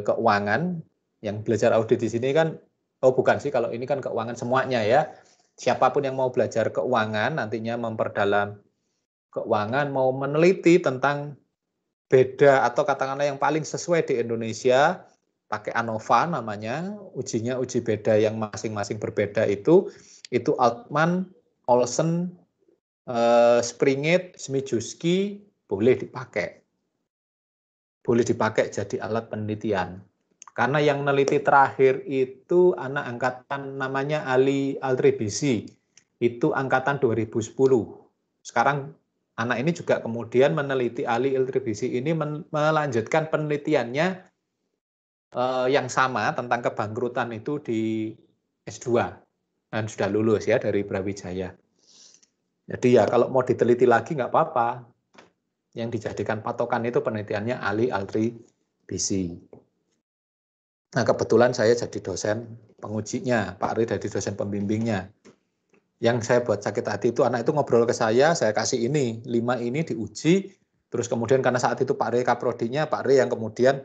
C: keuangan yang belajar audit di sini kan, oh bukan sih, kalau ini kan keuangan semuanya ya. Siapapun yang mau belajar keuangan, nantinya memperdalam keuangan, mau meneliti tentang beda atau katakanlah yang paling sesuai di Indonesia, pakai ANOVA namanya, ujinya uji beda yang masing-masing berbeda itu Altman, Olsen, Springett, Smijuski boleh dipakai. Boleh dipakai jadi alat penelitian. Karena yang meneliti terakhir itu anak angkatan namanya Ali Altribisi, itu angkatan 2010. Sekarang anak ini juga kemudian meneliti, Ali Altribisi ini melanjutkan penelitiannya yang sama tentang kebangkrutan itu di S2 dan sudah lulus ya dari Brawijaya. Jadi ya kalau mau diteliti lagi nggak apa-apa. Yang dijadikan patokan itu penelitiannya Ali Altribisi. Nah kebetulan saya jadi dosen pengujinya, Pak Ri jadi dosen pembimbingnya. Yang saya buat sakit hati itu anak itu ngobrol ke saya kasih ini, 5 ini diuji, terus kemudian karena saat itu Pak Ri kaprodinya, Pak Ri yang kemudian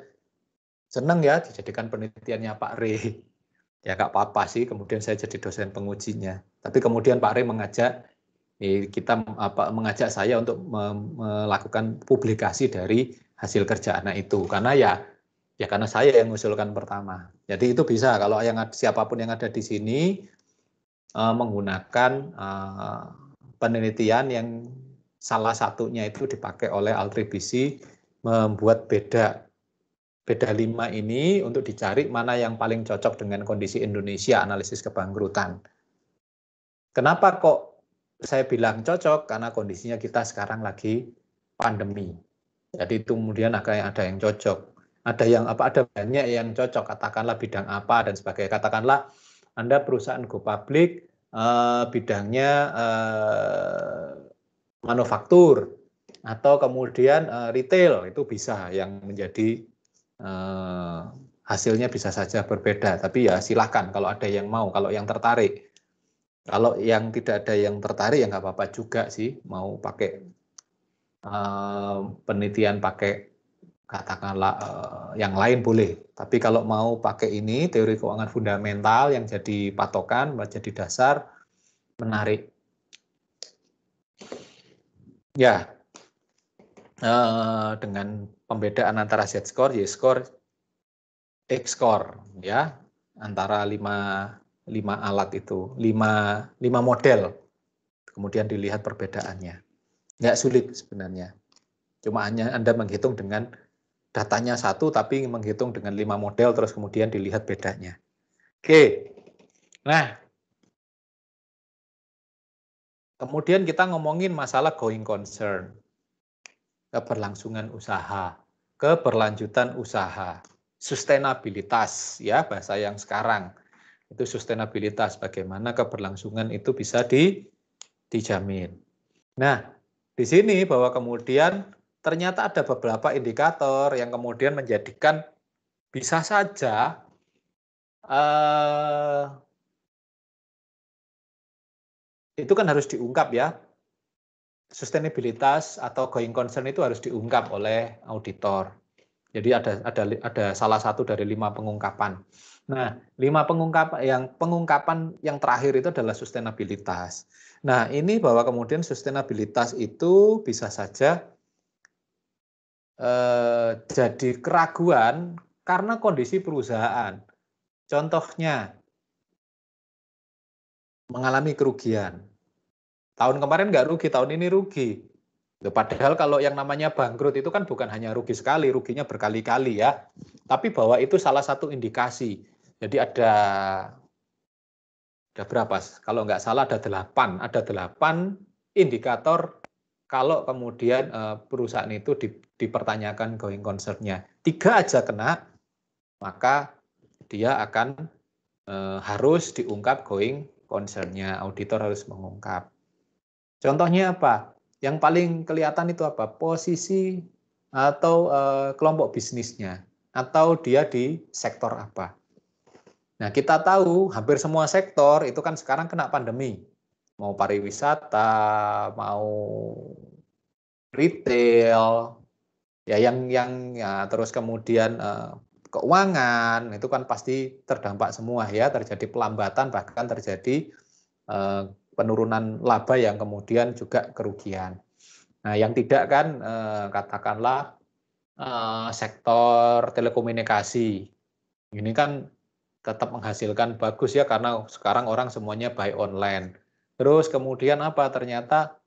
C: seneng ya dijadikan penelitiannya Pak Ri. Ya nggak apa-apa sih, kemudian saya jadi dosen pengujinya. Tapi kemudian Pak Ri mengajak saya untuk melakukan publikasi dari hasil kerja anak itu, karena ya karena saya yang mengusulkan pertama. Jadi itu bisa kalau siapapun yang ada di sini menggunakan penelitian yang salah satunya itu dipakai oleh Altribisi, membuat beda 5 ini untuk dicari mana yang paling cocok dengan kondisi Indonesia, analisis kebangkrutan. Kenapa kok saya bilang cocok? Karena kondisinya kita sekarang lagi pandemi. Jadi itu kemudian ada yang cocok. Ada banyak yang cocok, katakanlah bidang apa dan sebagainya. Katakanlah Anda perusahaan go public, bidangnya manufaktur, atau kemudian retail, itu bisa yang menjadi hasilnya bisa saja berbeda. Tapi ya silahkan kalau ada yang mau, kalau yang tertarik. Kalau yang tidak ada yang tertarik ya nggak apa-apa juga sih, mau pakai penelitian pakai katakanlah yang lain boleh. Tapi kalau mau pakai ini teori keuangan fundamental yang jadi patokan, jadi dasar, menarik. Ya, dengan pembedaan antara Z-score, Y-score, X-score, ya, antara 5 alat itu, 5 model. Kemudian dilihat perbedaannya. Nggak sulit sebenarnya. Cuma hanya Anda menghitung dengan datanya satu, tapi menghitung dengan 5 model, terus kemudian dilihat bedanya. Oke. Nah, kemudian kita ngomongin masalah going concern. Keberlangsungan usaha, keberlanjutan usaha, sustainabilitas, ya bahasa yang sekarang. Itu sustainabilitas, bagaimana keberlangsungan itu bisa dijamin. Nah, di sini bahwa kemudian ternyata ada beberapa indikator yang kemudian menjadikan bisa saja itu kan harus diungkap ya. Sustainabilitas atau going concern itu harus diungkap oleh auditor. Jadi ada salah satu dari 5 pengungkapan. Nah, 5 pengungkapan yang terakhir itu adalah sustainabilitas. Nah, ini bahwa kemudian sustainabilitas itu bisa saja jadi keraguan karena kondisi perusahaan. Contohnya, mengalami kerugian. Tahun kemarin nggak rugi, tahun ini rugi. Padahal kalau yang namanya bangkrut itu kan bukan hanya rugi sekali, ruginya berkali-kali ya. Tapi bahwa itu salah satu indikasi. Jadi ada berapa? Kalau nggak salah ada 8 indikator kalau kemudian perusahaan itu dipertanyakan going concern-nya. 3 aja kena, maka dia akan harus diungkap going concern-nya. Auditor harus mengungkap. Contohnya apa? Yang paling kelihatan itu apa? Posisi atau kelompok bisnisnya, atau dia di sektor apa. Nah, kita tahu hampir semua sektor itu kan sekarang kena pandemi. Mau pariwisata, mau retail, ya yang ya, terus kemudian keuangan itu kan pasti terdampak semua ya, terjadi pelambatan, bahkan terjadi penurunan laba yang kemudian juga kerugian. Nah, yang tidak kan katakanlah sektor telekomunikasi. Ini kan tetap menghasilkan bagus ya karena sekarang orang semuanya buy online. Terus kemudian apa? Ternyata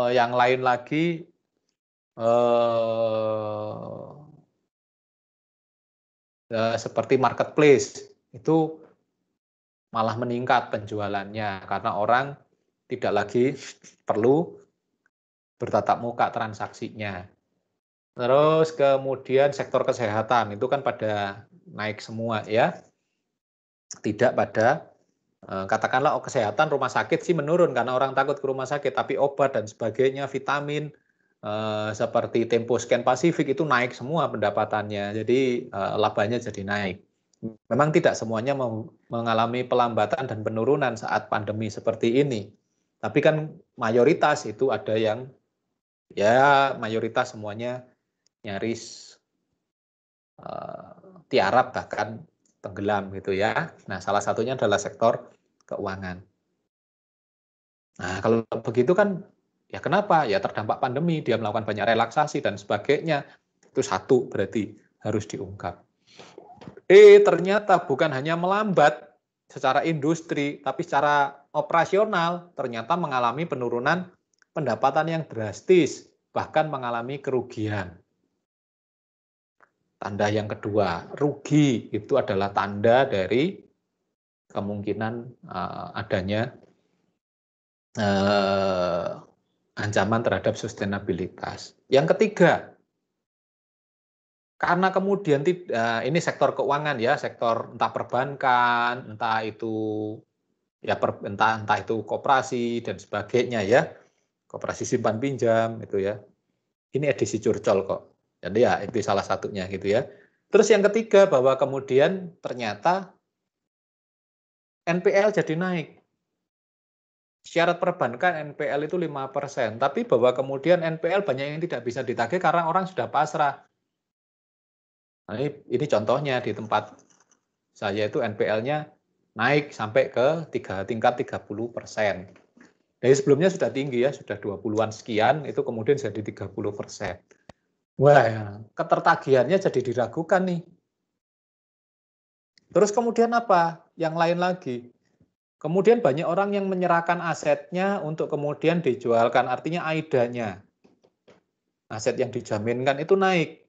C: yang lain lagi seperti marketplace itu malah meningkat penjualannya karena orang tidak lagi perlu bertatap muka transaksinya. Terus kemudian sektor kesehatan itu kan pada naik semua ya. Tidak pada katakanlah kesehatan rumah sakit sih menurun karena orang takut ke rumah sakit, tapi obat dan sebagainya, vitamin seperti Tempo Scan Pacific itu naik semua pendapatannya. Jadi labanya jadi naik. Memang tidak semuanya mengalami pelambatan dan penurunan saat pandemi seperti ini. Tapi kan mayoritas itu ada yang ya mayoritas semuanya nyaris tiarap bahkan tenggelam gitu ya. Nah, salah satunya adalah sektor keuangan. Nah, kalau begitu kan ya kenapa? Ya terdampak pandemi, dia melakukan banyak relaksasi dan sebagainya. Itu satu berarti harus diungkap. Ternyata bukan hanya melambat secara industri, tapi secara operasional ternyata mengalami penurunan pendapatan yang drastis, bahkan mengalami kerugian. Tanda yang kedua, rugi itu adalah tanda dari kemungkinan adanya ancaman terhadap sustainabilitas. Yang ketiga, karena kemudian ini sektor keuangan ya, sektor entah perbankan, entah itu ya entah itu koperasi dan sebagainya ya. koperasi simpan pinjam itu ya. Ini edisi curcol kok. Jadi ya itu salah satunya gitu ya. Terus yang ketiga bahwa kemudian ternyata NPL jadi naik. Syarat perbankan NPL itu 5%, tapi bahwa kemudian NPL banyak yang tidak bisa ditagih karena orang sudah pasrah. Nah, ini contohnya di tempat saya itu NPL-nya naik sampai ke tingkat 30%. Dari sebelumnya sudah tinggi ya, sudah 20-an sekian, itu kemudian jadi 30%. Wah, ya, ketertagihannya jadi diragukan nih. Terus kemudian apa? Yang lain lagi. Kemudian banyak orang yang menyerahkan asetnya untuk kemudian dijualkan, artinya AIDA-nya. Aset yang dijaminkan itu naik.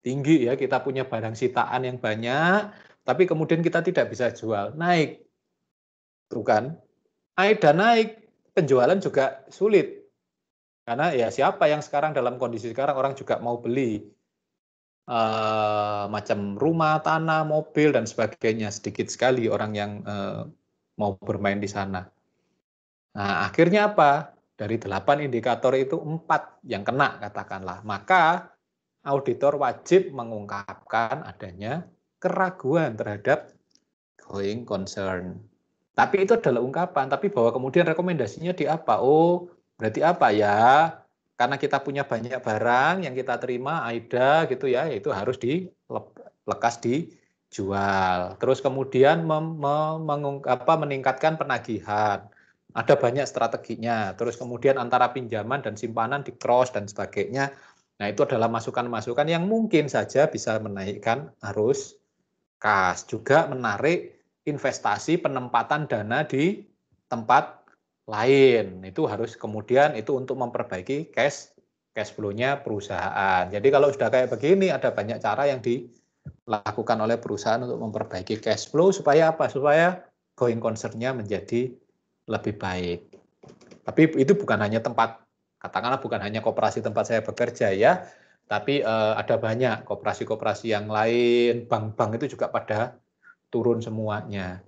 C: Tinggi ya, kita punya barang sitaan yang banyak, tapi kemudian kita tidak bisa jual, naik. Tuh kan? AIDA naik, penjualan juga sulit. Karena ya siapa yang sekarang dalam kondisi sekarang orang juga mau beli macam rumah, tanah, mobil, dan sebagainya. Sedikit sekali orang yang mau bermain di sana. Nah, akhirnya apa? Dari 8 indikator itu 4 yang kena katakanlah. Maka auditor wajib mengungkapkan adanya keraguan terhadap going concern. Tapi itu adalah ungkapan, tapi bahwa kemudian rekomendasinya di apa? Oh, berarti apa ya? Karena kita punya banyak barang yang kita terima, AIDA gitu ya, itu harus lekas dijual. Terus kemudian meningkatkan penagihan. Ada banyak strateginya. Terus kemudian antara pinjaman dan simpanan di cross dan sebagainya. Nah, itu adalah masukan-masukan yang mungkin saja bisa menaikkan arus kas. Juga menarik investasi penempatan dana di tempat lain. Itu harus kemudian itu untuk memperbaiki cash flow-nya perusahaan. Jadi kalau sudah kayak begini ada banyak cara yang dilakukan oleh perusahaan untuk memperbaiki cash flow supaya apa? Supaya going concern-nya menjadi lebih baik. Tapi itu bukan hanya tempat, katakanlah bukan hanya koperasi tempat saya bekerja ya, tapi ada banyak koperasi-koperasi yang lain, bank-bank itu juga pada turun semuanya.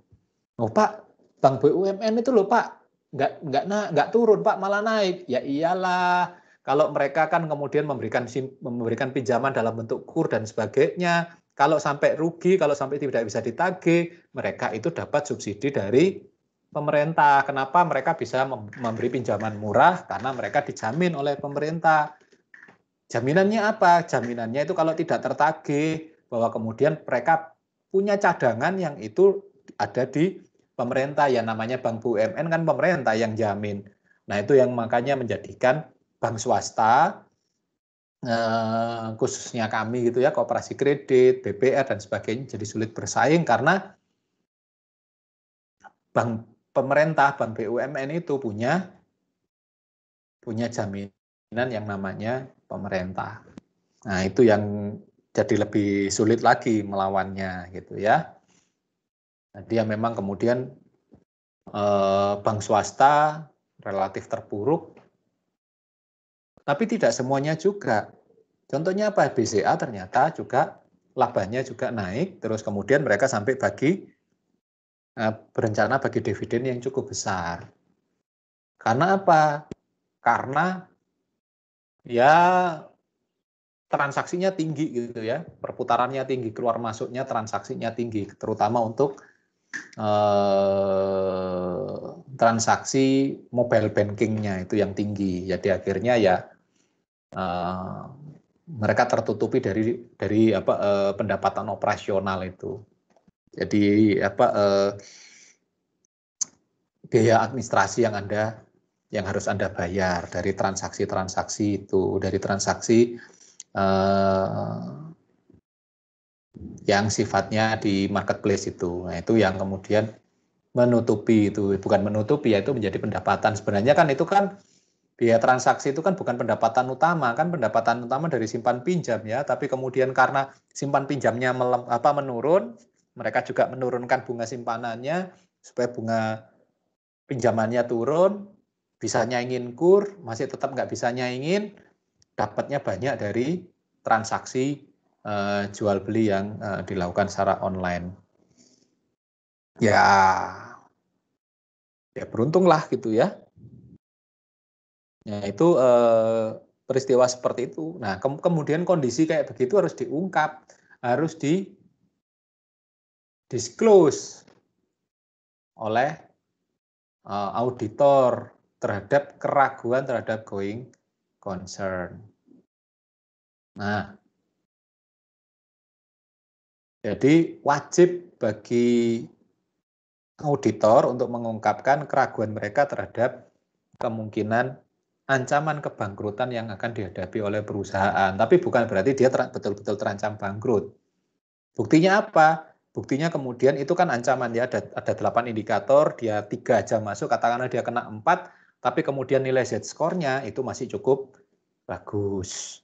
C: Oh Pak, Bank BUMN itu loh Pak, nggak turun Pak, malah naik. Ya iyalah, kalau mereka kan kemudian memberikan pinjaman dalam bentuk kur dan sebagainya, kalau sampai rugi, kalau sampai tidak bisa ditagih, mereka itu dapat subsidi dari pemerintah. Kenapa mereka bisa memberi pinjaman murah? Karena mereka dijamin oleh pemerintah. Jaminannya apa? Jaminannya itu kalau tidak tertagih, bahwa kemudian mereka punya cadangan yang itu ada di pemerintah, ya namanya Bank BUMN kan pemerintah yang jamin. Nah itu yang makanya menjadikan bank swasta, khususnya kami gitu ya, koperasi kredit, BPR dan sebagainya jadi sulit bersaing karena bank pemerintah, Bank BUMN itu punya jaminan yang namanya pemerintah. Nah itu yang jadi lebih sulit lagi melawannya gitu ya. Nah, dia memang kemudian bank swasta relatif terpuruk, tapi tidak semuanya juga. Contohnya apa? BCA ternyata juga labanya juga naik, terus kemudian mereka sampai berencana bagi dividen yang cukup besar. Karena apa? Karena ya transaksinya tinggi gitu ya, perputarannya tinggi, keluar masuknya transaksinya tinggi, terutama untuk transaksi mobile bankingnya itu yang tinggi. Jadi akhirnya ya mereka tertutupi dari pendapatan operasional itu. Jadi biaya administrasi yang harus Anda bayar dari transaksi-transaksi itu, dari transaksi yang sifatnya di marketplace itu. Nah, itu yang kemudian menutupi itu, bukan menutupi ya, itu menjadi pendapatan. Sebenarnya kan itu kan biaya transaksi itu kan bukan pendapatan utama, kan pendapatan utama dari simpan pinjam ya, tapi kemudian karena simpan pinjamnya menurun, mereka juga menurunkan bunga simpanannya supaya bunga pinjamannya turun, bisa nyaingin kur, masih tetap nggak bisa nyaingin, dapatnya banyak dari transaksi jual beli yang dilakukan secara online. Ya beruntunglah gitu ya. Ya, itu peristiwa seperti itu. Nah, kemudian kondisi kayak begitu harus diungkap, harus disclose oleh auditor terhadap keraguan terhadap going concern. Nah, jadi wajib bagi auditor untuk mengungkapkan keraguan mereka terhadap kemungkinan ancaman kebangkrutan yang akan dihadapi oleh perusahaan. Tapi bukan berarti dia betul-betul terancam bangkrut. Buktinya apa? Buktinya kemudian itu kan ancaman ya, ada 8 indikator, dia 3 aja masuk, katakanlah dia kena 4, tapi kemudian nilai Z-score-nya itu masih cukup bagus.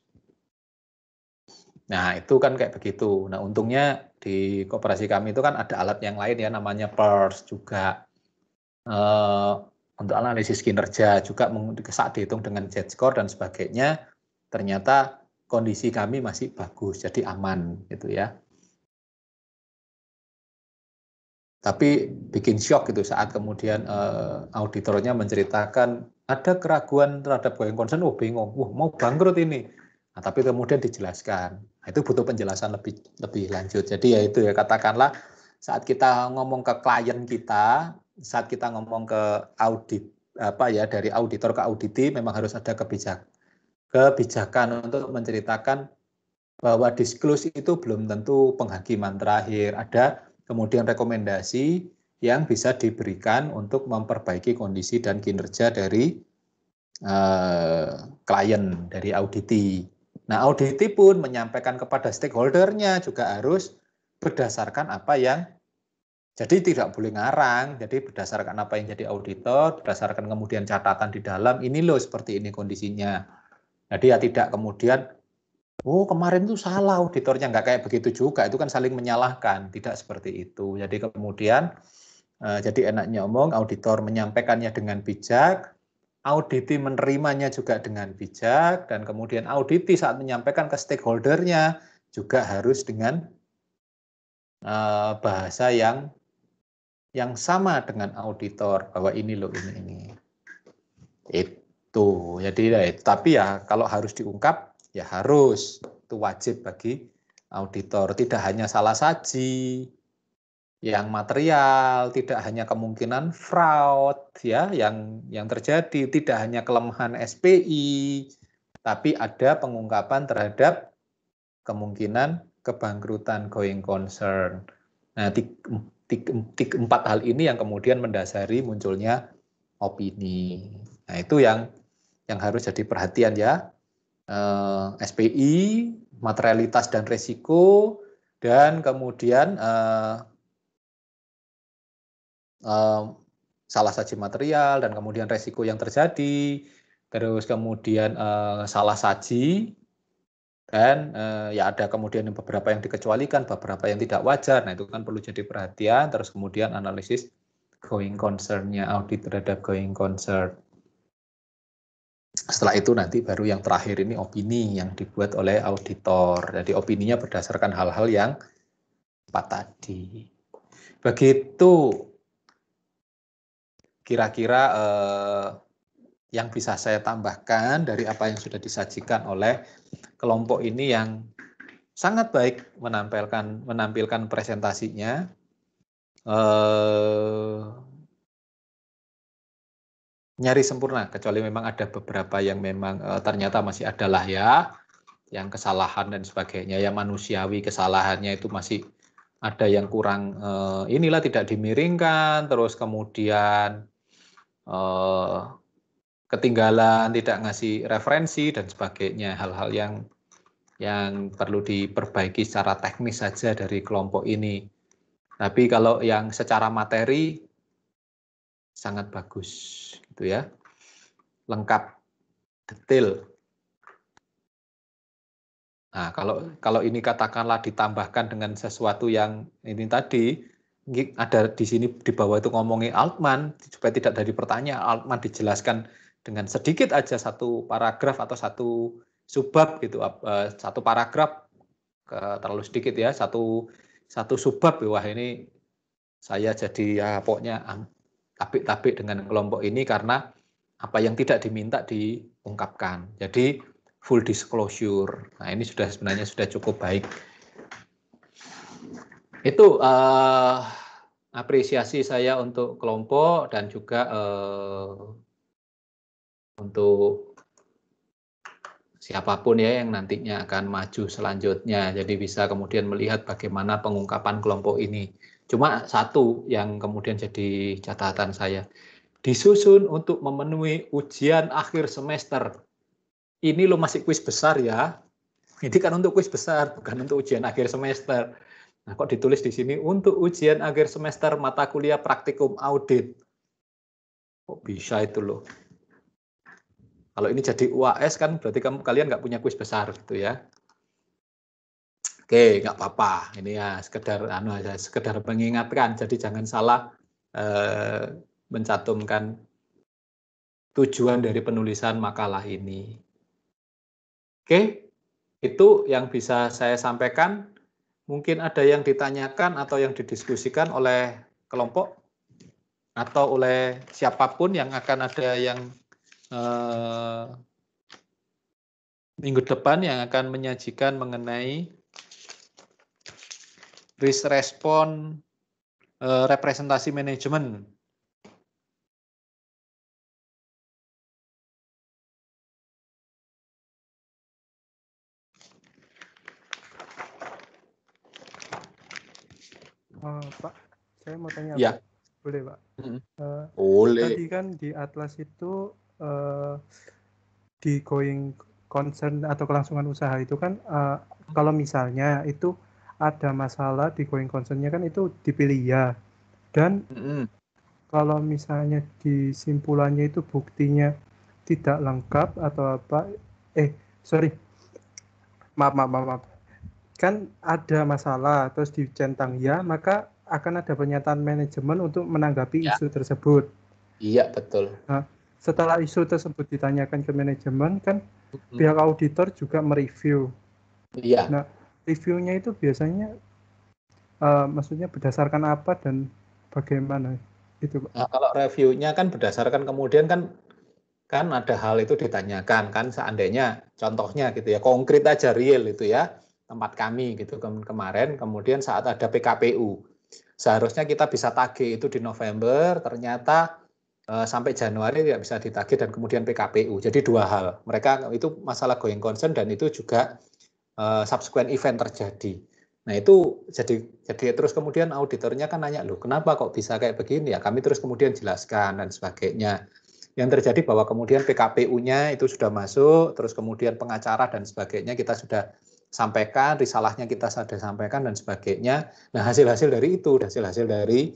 C: Nah, itu kan kayak begitu. Nah, untungnya di koperasi kami itu kan ada alat yang lain ya, namanya PERS juga. Untuk analisis kinerja juga saat dihitung dengan Z-score dan sebagainya, ternyata kondisi kami masih bagus, jadi aman gitu ya. Tapi bikin shock gitu saat kemudian auditornya menceritakan ada keraguan terhadap going concern, bingung, mau bangkrut ini. Nah, tapi kemudian dijelaskan. Nah, itu butuh penjelasan lebih lanjut. Jadi ya itu ya, katakanlah saat kita ngomong ke klien kita, saat kita ngomong ke audit dari auditor ke auditi, memang harus ada kebijakan untuk menceritakan bahwa disclose itu belum tentu penghakiman terakhir. Ada kemudian rekomendasi yang bisa diberikan untuk memperbaiki kondisi dan kinerja dari klien, dari auditi. Nah, auditi pun menyampaikan kepada stakeholdernya juga harus berdasarkan apa yang, jadi tidak boleh ngarang, jadi berdasarkan apa yang jadi auditor, berdasarkan kemudian catatan di dalam, ini loh seperti ini kondisinya. Jadi ya tidak kemudian, kemarin tuh salah auditornya, nggak kayak begitu juga, itu kan saling menyalahkan, tidak seperti itu. Jadi kemudian, jadi enaknya omong, auditor menyampaikannya dengan bijak, auditi menerimanya juga dengan bijak, dan kemudian auditi saat menyampaikan ke stakeholdernya juga harus dengan bahasa yang sama dengan auditor, bahwa ini loh ini. Itu. Jadi tapi ya kalau harus diungkap ya harus, itu wajib bagi auditor. Tidak hanya salah saji yang material, tidak hanya kemungkinan fraud ya yang terjadi, tidak hanya kelemahan SPI, tapi ada pengungkapan terhadap kemungkinan kebangkrutan going concern. Nah, 4 hal ini yang kemudian mendasari munculnya opini. Nah, itu yang harus jadi perhatian ya. SPI, materialitas dan resiko, dan kemudian salah saji material, dan kemudian resiko yang terjadi, terus kemudian salah saji, dan ya ada kemudian beberapa yang dikecualikan, beberapa yang tidak wajar. Nah, itu kan perlu jadi perhatian. Terus kemudian analisis going concern-nya, audit terhadap going concern. Setelah itu nanti baru yang terakhir ini opini yang dibuat oleh auditor. Jadi opininya berdasarkan hal-hal yang 4 tadi. Begitu kira-kira yang bisa saya tambahkan dari apa yang sudah disajikan oleh kelompok ini yang sangat baik menampilkan presentasinya. Nyaris sempurna, kecuali memang ada beberapa yang memang ternyata masih adalah ya, yang kesalahan dan sebagainya, ya manusiawi kesalahannya itu masih ada yang kurang, inilah tidak dimiringkan, terus kemudian ketinggalan, tidak ngasih referensi dan sebagainya, hal-hal yang perlu diperbaiki secara teknis saja dari kelompok ini. Tapi kalau yang secara materi sangat bagus gitu ya, lengkap, detail. Nah, kalau ini katakanlah ditambahkan dengan sesuatu yang ini tadi, ada di sini di bawah itu ngomongin Altman, supaya tidak dari pertanyaan, Altman dijelaskan dengan sedikit aja, satu paragraf atau satu subbab gitu, satu paragraf terlalu sedikit ya, satu subbab, wah ini saya jadi ya pokoknya tabik-tabik dengan kelompok ini karena apa yang tidak diminta ungkapkan. Jadi full disclosure. Nah, ini sebenarnya sudah cukup baik. Itu apresiasi saya untuk kelompok dan juga untuk siapapun ya yang nantinya akan maju selanjutnya. Jadi bisa kemudian melihat bagaimana pengungkapan kelompok ini. Cuma satu yang kemudian jadi catatan saya. Disusun untuk memenuhi ujian akhir semester. Ini lo masih kuis besar ya. Ini kan untuk kuis besar, bukan untuk ujian akhir semester. Nah, kok ditulis di sini untuk ujian akhir semester mata kuliah praktikum audit. Kok bisa itu loh? Kalau ini jadi UAS kan berarti kalian nggak punya kuis besar gitu ya. Oke, nggak apa-apa. Ini ya sekedar mengingatkan. Jadi jangan salah mencantumkan tujuan dari penulisan makalah ini. Oke, itu yang bisa saya sampaikan. Mungkin ada yang ditanyakan atau yang didiskusikan oleh kelompok atau oleh siapapun yang akan ada yang minggu depan yang akan menyajikan mengenai risk response representasi manajemen.
B: Pak, saya mau tanya,
C: ya.
B: Pak. Boleh, Pak?
C: Boleh.
B: Tadi kan di Atlas itu di going concern atau kelangsungan usaha itu kan kalau misalnya itu ada masalah di going concern-nya kan itu dipilih ya. Dan kalau misalnya di simpulannya itu buktinya tidak lengkap atau apa, maaf. Kan ada masalah terus dicentang ya, maka akan ada pernyataan manajemen untuk menanggapi isu tersebut.
C: Iya, betul.
B: Nah, setelah isu tersebut ditanyakan ke manajemen kan pihak auditor juga mereview.
C: Iya.
B: Nah, reviewnya itu biasanya maksudnya berdasarkan apa dan bagaimana itu, Pak?
C: Nah, kalau reviewnya kan berdasarkan kemudian kan ada hal itu ditanyakan kan, seandainya contohnya gitu ya, konkret aja real itu ya, tempat kami gitu kemarin, kemudian saat ada PKPU seharusnya kita bisa tagih itu di November, ternyata sampai Januari tidak bisa ditagih dan kemudian PKPU. Jadi dua hal, mereka itu masalah going concern dan itu juga subsequent event terjadi. Nah itu jadi terus kemudian auditornya kan nanya, loh kenapa kok bisa kayak begini ya, kami terus kemudian jelaskan dan sebagainya. Yang terjadi bahwa kemudian PKPU-nya itu sudah masuk, terus kemudian pengacara dan sebagainya kita sudah sampaikan, risalahnya kita sudah sampaikan dan sebagainya. Nah hasil-hasil dari itu, hasil-hasil dari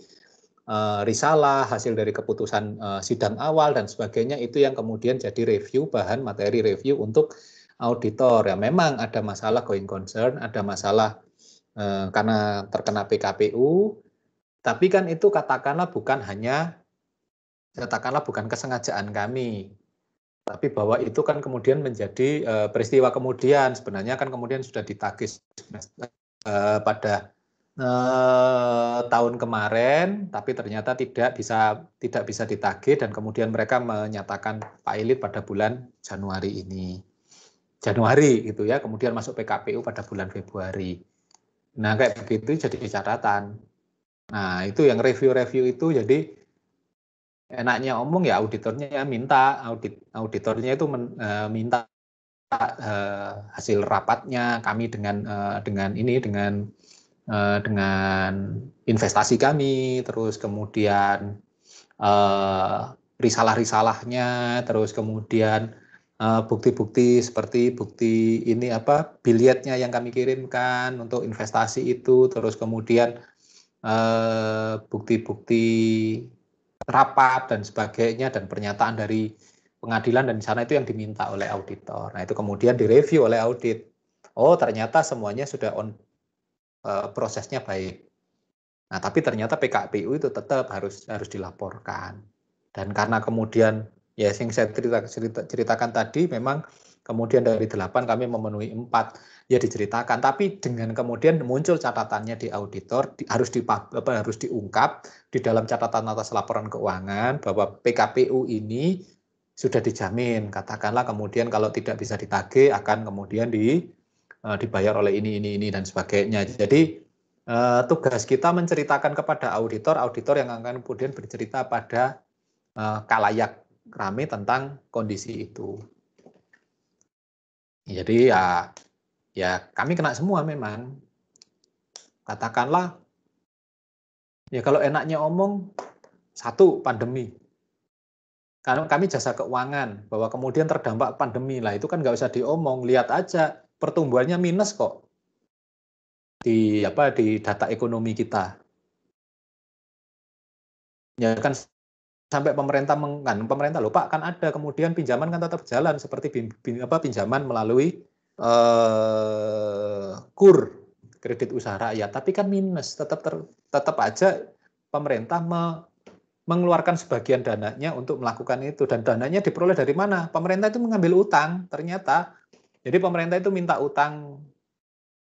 C: risalah, hasil dari keputusan sidang awal dan sebagainya itu yang kemudian jadi review, bahan materi review untuk auditor. Ya memang ada masalah going concern, ada masalah karena terkena PKPU, tapi kan itu katakanlah bukan kesengajaan kami, tapi bahwa itu kan kemudian menjadi peristiwa kemudian, sebenarnya kan kemudian sudah ditagih pada tahun kemarin, tapi ternyata tidak bisa ditagih dan kemudian mereka menyatakan pilot pada bulan Januari gitu ya, kemudian masuk PKPU pada bulan Februari. Nah kayak begitu jadi catatan. Nah itu yang review itu jadi enaknya omong ya auditornya minta, auditornya itu minta hasil rapatnya kami dengan investasi kami, terus kemudian risalah-risalahnya, terus kemudian bukti-bukti seperti bukti ini billetnya yang kami kirimkan untuk investasi itu, terus kemudian bukti-bukti rapat dan sebagainya dan pernyataan dari pengadilan dan di sana itu yang diminta oleh auditor. Nah itu kemudian direview oleh audit. Oh ternyata semuanya sudah prosesnya baik. Nah tapi ternyata PKPU itu tetap harus dilaporkan. Dan karena kemudian ya yang saya ceritakan tadi memang kemudian dari 8 kami memenuhi 4 ya diceritakan, tapi dengan kemudian muncul catatannya di auditor harus diungkap di dalam catatan atas laporan keuangan bahwa PKPU ini sudah dijamin, katakanlah kemudian kalau tidak bisa ditagih akan kemudian dibayar oleh ini dan sebagainya. Jadi tugas kita menceritakan kepada auditor yang akan kemudian bercerita pada khalayak ramai tentang kondisi itu. Jadi ya kami kena semua memang. Katakanlah ya kalau enaknya omong, satu, pandemi. Karena kami jasa keuangan, bahwa kemudian terdampak pandemi lah, itu kan nggak usah diomong, lihat aja pertumbuhannya minus kok di data ekonomi kita. Ya kan sampai pemerintah lupa kan ada kemudian pinjaman kan tetap jalan seperti pinjaman melalui KUR, kredit usaha rakyat, tapi kan minus, tetap aja pemerintah mengeluarkan sebagian dananya untuk melakukan itu, dan dananya diperoleh dari mana? Pemerintah itu mengambil utang ternyata. Jadi pemerintah itu minta utang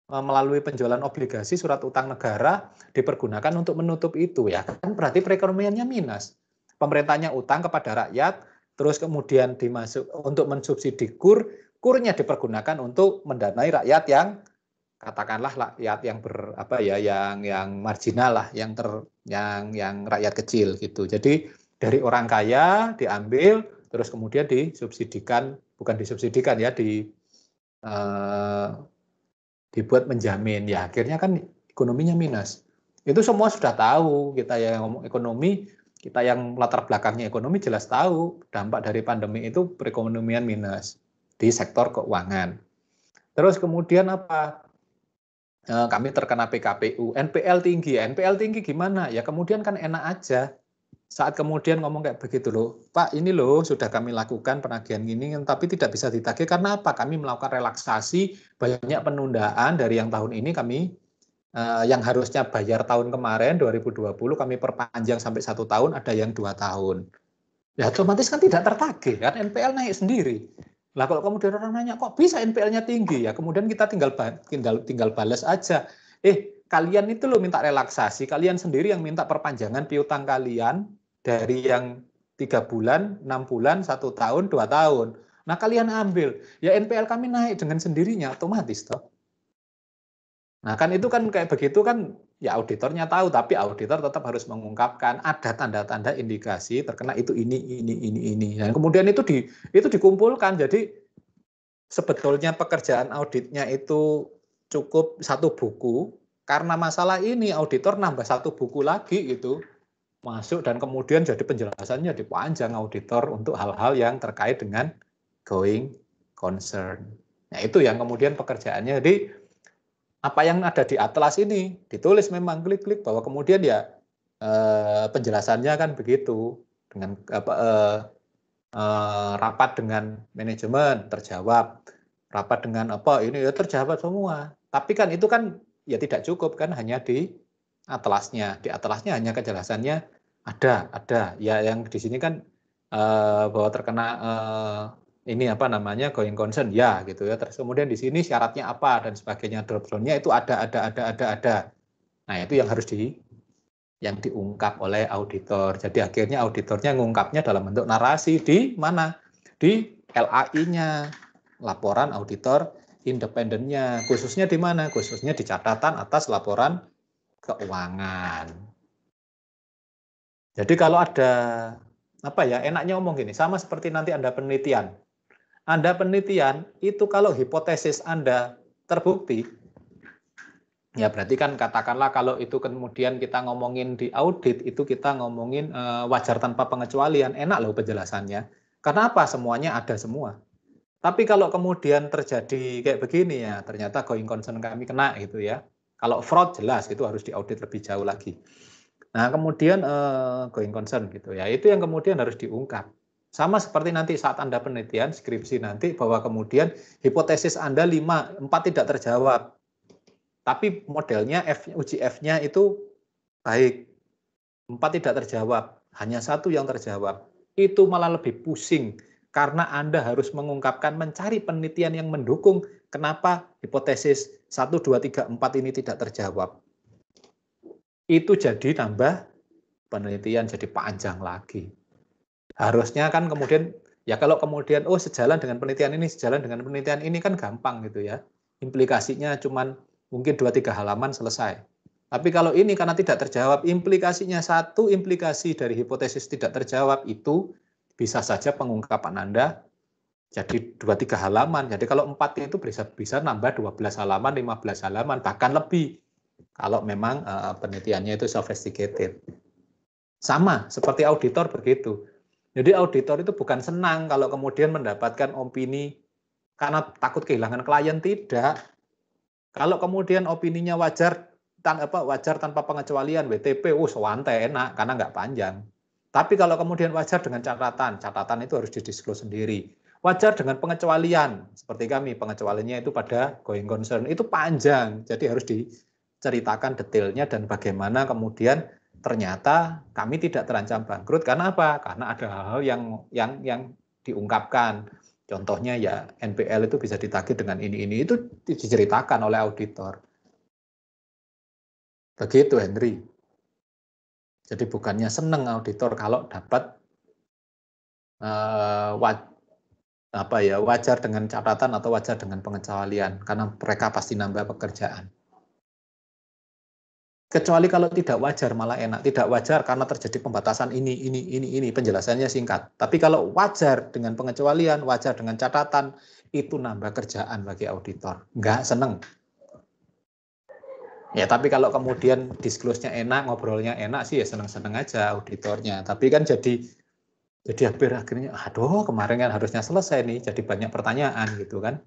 C: melalui penjualan obligasi surat utang negara dipergunakan untuk menutup itu, ya kan berarti perekonomiannya minus. Pemerintahnya utang kepada rakyat, terus kemudian untuk mensubsidi KUR-nya dipergunakan untuk mendanai rakyat yang katakanlah rakyat yang marginal lah, yang rakyat kecil gitu. Jadi dari orang kaya diambil terus kemudian disubsidikan, bukan disubsidikan ya, dibuat menjamin, ya akhirnya kan ekonominya minus. Itu semua sudah tahu, kita yang ngomong ekonomi, kita yang latar belakangnya ekonomi jelas tahu dampak dari pandemi itu perekonomian minus di sektor keuangan. Terus kemudian apa? Kami terkena PKPU, NPL tinggi gimana? Ya kemudian kan enak aja. Saat kemudian ngomong kayak begitu loh, Pak ini loh sudah kami lakukan penagihan gini, tapi tidak bisa ditagih karena apa? Kami melakukan relaksasi, banyak penundaan dari yang tahun ini kami yang harusnya bayar tahun kemarin 2020 kami perpanjang sampai 1 tahun, ada yang 2 tahun. Ya otomatis kan tidak tertagih kan, NPL naik sendiri. Lah kalau kemudian orang nanya kok bisa NPL-nya tinggi, ya kemudian kita tinggal balas aja. Kalian itu loh minta relaksasi, kalian sendiri yang minta perpanjangan piutang kalian dari yang 3 bulan, 6 bulan, 1 tahun, 2 tahun. Nah kalian ambil, ya NPL kami naik dengan sendirinya otomatis toh. Nah kan itu kan kayak begitu kan ya auditornya tahu, tapi auditor tetap harus mengungkapkan ada tanda-tanda indikasi terkena itu ini. Dan kemudian itu dikumpulkan. Jadi sebetulnya pekerjaan auditnya itu cukup 1 buku, karena masalah ini auditor nambah 1 buku lagi gitu masuk, dan kemudian jadi penjelasannya dipanjang auditor untuk hal-hal yang terkait dengan going concern. Nah itu yang kemudian pekerjaannya. Jadi apa yang ada di atlas ini ditulis memang klik-klik bahwa kemudian ya penjelasannya kan begitu, dengan rapat dengan manajemen terjawab, rapat dengan ini ya terjawab semua. Tapi kan itu kan ya tidak cukup kan hanya di atlasnya. Di atlasnya hanya kejelasannya ada. Ya yang di sini kan bahwa terkena ini going concern ya gitu ya. Terus kemudian di sini syaratnya apa dan sebagainya, drop down-nya itu ada. Nah, itu yang harus diungkap oleh auditor. Jadi akhirnya auditornya ngungkapnya dalam bentuk narasi di mana? Di LAI-nya, laporan auditor independennya. Khususnya di mana? Khususnya di catatan atas laporan keuangan. Jadi kalau ada enaknya ngomong gini, sama seperti nanti Anda penelitian. Anda penelitian itu kalau hipotesis Anda terbukti, ya berarti kan katakanlah kalau itu kemudian kita ngomongin di audit, itu kita ngomongin wajar tanpa pengecualian, enak loh penjelasannya. Karena apa? Semuanya ada semua. Tapi kalau kemudian terjadi kayak begini ya, ternyata going concern kami kena gitu ya. Kalau fraud jelas itu harus diaudit lebih jauh lagi. Nah kemudian going concern gitu ya, itu yang kemudian harus diungkap. Sama seperti nanti saat Anda penelitian, skripsi nanti, bahwa kemudian hipotesis Anda 4 tidak terjawab. Tapi modelnya uji F-nya itu baik. 4 tidak terjawab, hanya 1 yang terjawab. Itu malah lebih pusing, karena Anda harus mengungkapkan, mencari penelitian yang mendukung kenapa hipotesis 1, 2, 3, 4 ini tidak terjawab. Itu jadi nambah penelitian, jadi panjang lagi. Harusnya kan kemudian Ya kalau kemudian sejalan dengan penelitian ini, sejalan dengan penelitian ini kan gampang gitu ya. Implikasinya cuman mungkin 2-3 halaman selesai. Tapi kalau ini karena tidak terjawab, implikasinya satu implikasi dari hipotesis tidak terjawab itu bisa saja pengungkapan Anda jadi 2-3 halaman. Jadi kalau 4 itu bisa nambah 12 halaman, 15 halaman, bahkan lebih. Kalau memang penelitiannya itu sophisticated. Sama seperti auditor begitu. Jadi auditor itu bukan senang kalau kemudian mendapatkan opini karena takut kehilangan klien, tidak. Kalau kemudian opininya wajar tanpa pengecualian, WTP, sewantai enak karena nggak panjang. Tapi kalau kemudian wajar dengan catatan itu harus didisclose sendiri. Wajar dengan pengecualian, seperti kami, pengecualiannya itu pada going concern, itu panjang. Jadi harus diceritakan detailnya dan bagaimana kemudian ternyata kami tidak terancam bangkrut. Karena apa? Karena ada hal-hal yang diungkapkan. Contohnya ya NPL itu bisa ditagih dengan ini itu diceritakan oleh auditor. Begitu Henry. Jadi bukannya seneng auditor kalau dapat wajar dengan catatan atau wajar dengan pengecualian, karena mereka pasti nambah pekerjaan. Kecuali kalau tidak wajar malah enak. Tidak wajar karena terjadi pembatasan ini, penjelasannya singkat. Tapi kalau wajar dengan pengecualian, wajar dengan catatan, itu nambah kerjaan bagi auditor. Nggak seneng. Ya, tapi kalau kemudian disclose-nya enak, ngobrolnya enak sih ya seneng-seneng aja auditornya. Tapi kan jadi akhirnya, kemarin kan harusnya selesai nih, jadi banyak pertanyaan gitu kan.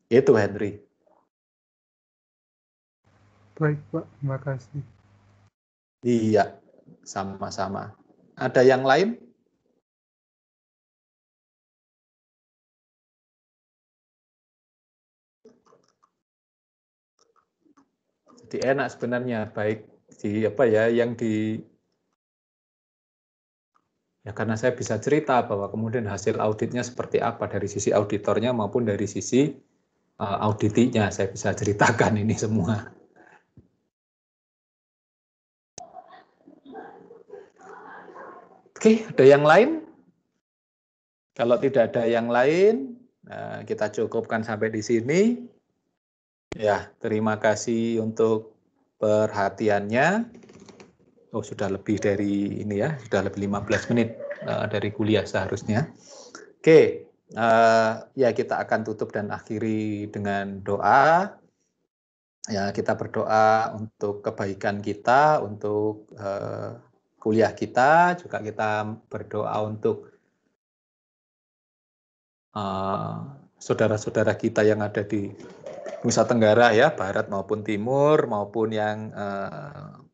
C: Itu Henry.
B: Baik Pak, terima kasih.
C: Iya, sama-sama. Ada yang lain? Jadi enak sebenarnya, baik karena saya bisa cerita bahwa kemudian hasil auditnya seperti apa dari sisi auditornya maupun dari sisi auditinya, saya bisa ceritakan ini semua. Oke, ada yang lain? Kalau tidak ada yang lain, kita cukupkan sampai di sini. Ya, terima kasih untuk perhatiannya. Sudah lebih dari ini ya, sudah lebih 15 menit dari kuliah seharusnya. Oke, ya kita akan tutup dan akhiri dengan doa. Ya, kita berdoa untuk kebaikan kita, untuk kuliah kita, juga kita berdoa untuk saudara-saudara kita yang ada di Nusa Tenggara ya, Barat maupun Timur, maupun yang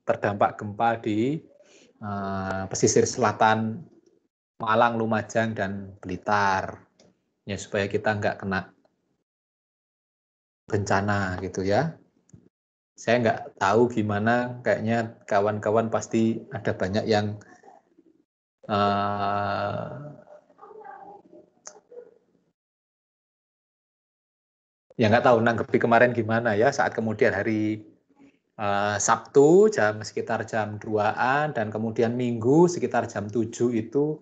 C: terdampak gempa di pesisir selatan Malang, Lumajang, dan Blitar. Ya, supaya kita nggak kena bencana gitu ya. Saya nggak tahu gimana, kayaknya kawan-kawan pasti ada banyak yang ya nggak tahu nanggepi kemarin gimana ya, saat kemudian hari Sabtu sekitar jam 2-an dan kemudian Minggu sekitar jam 7 itu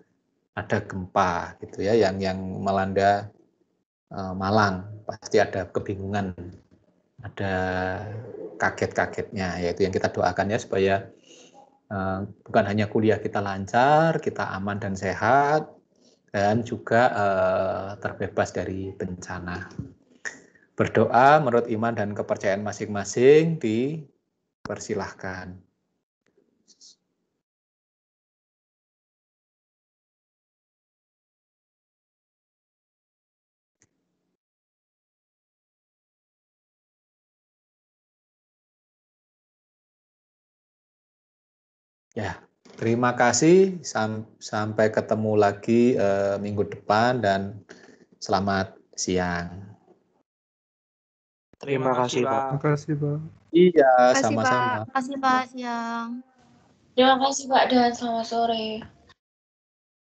C: ada gempa gitu ya yang melanda Malang. Pasti ada kebingungan, ada kaget-kagetnya, yaitu yang kita doakan ya supaya bukan hanya kuliah kita lancar, kita aman dan sehat, dan juga terbebas dari bencana. Berdoa menurut iman dan kepercayaan masing-masing dipersilahkan. Ya, terima kasih. Sampai ketemu lagi minggu depan dan selamat siang.
J: Terima kasih, Pak.
B: Terima kasih, Pak.
C: Iya,
F: Terima kasih,
C: sama-sama.
F: Pak. Terima kasih, Pak. Siang.
H: Terima kasih, Pak, dan selamat sore.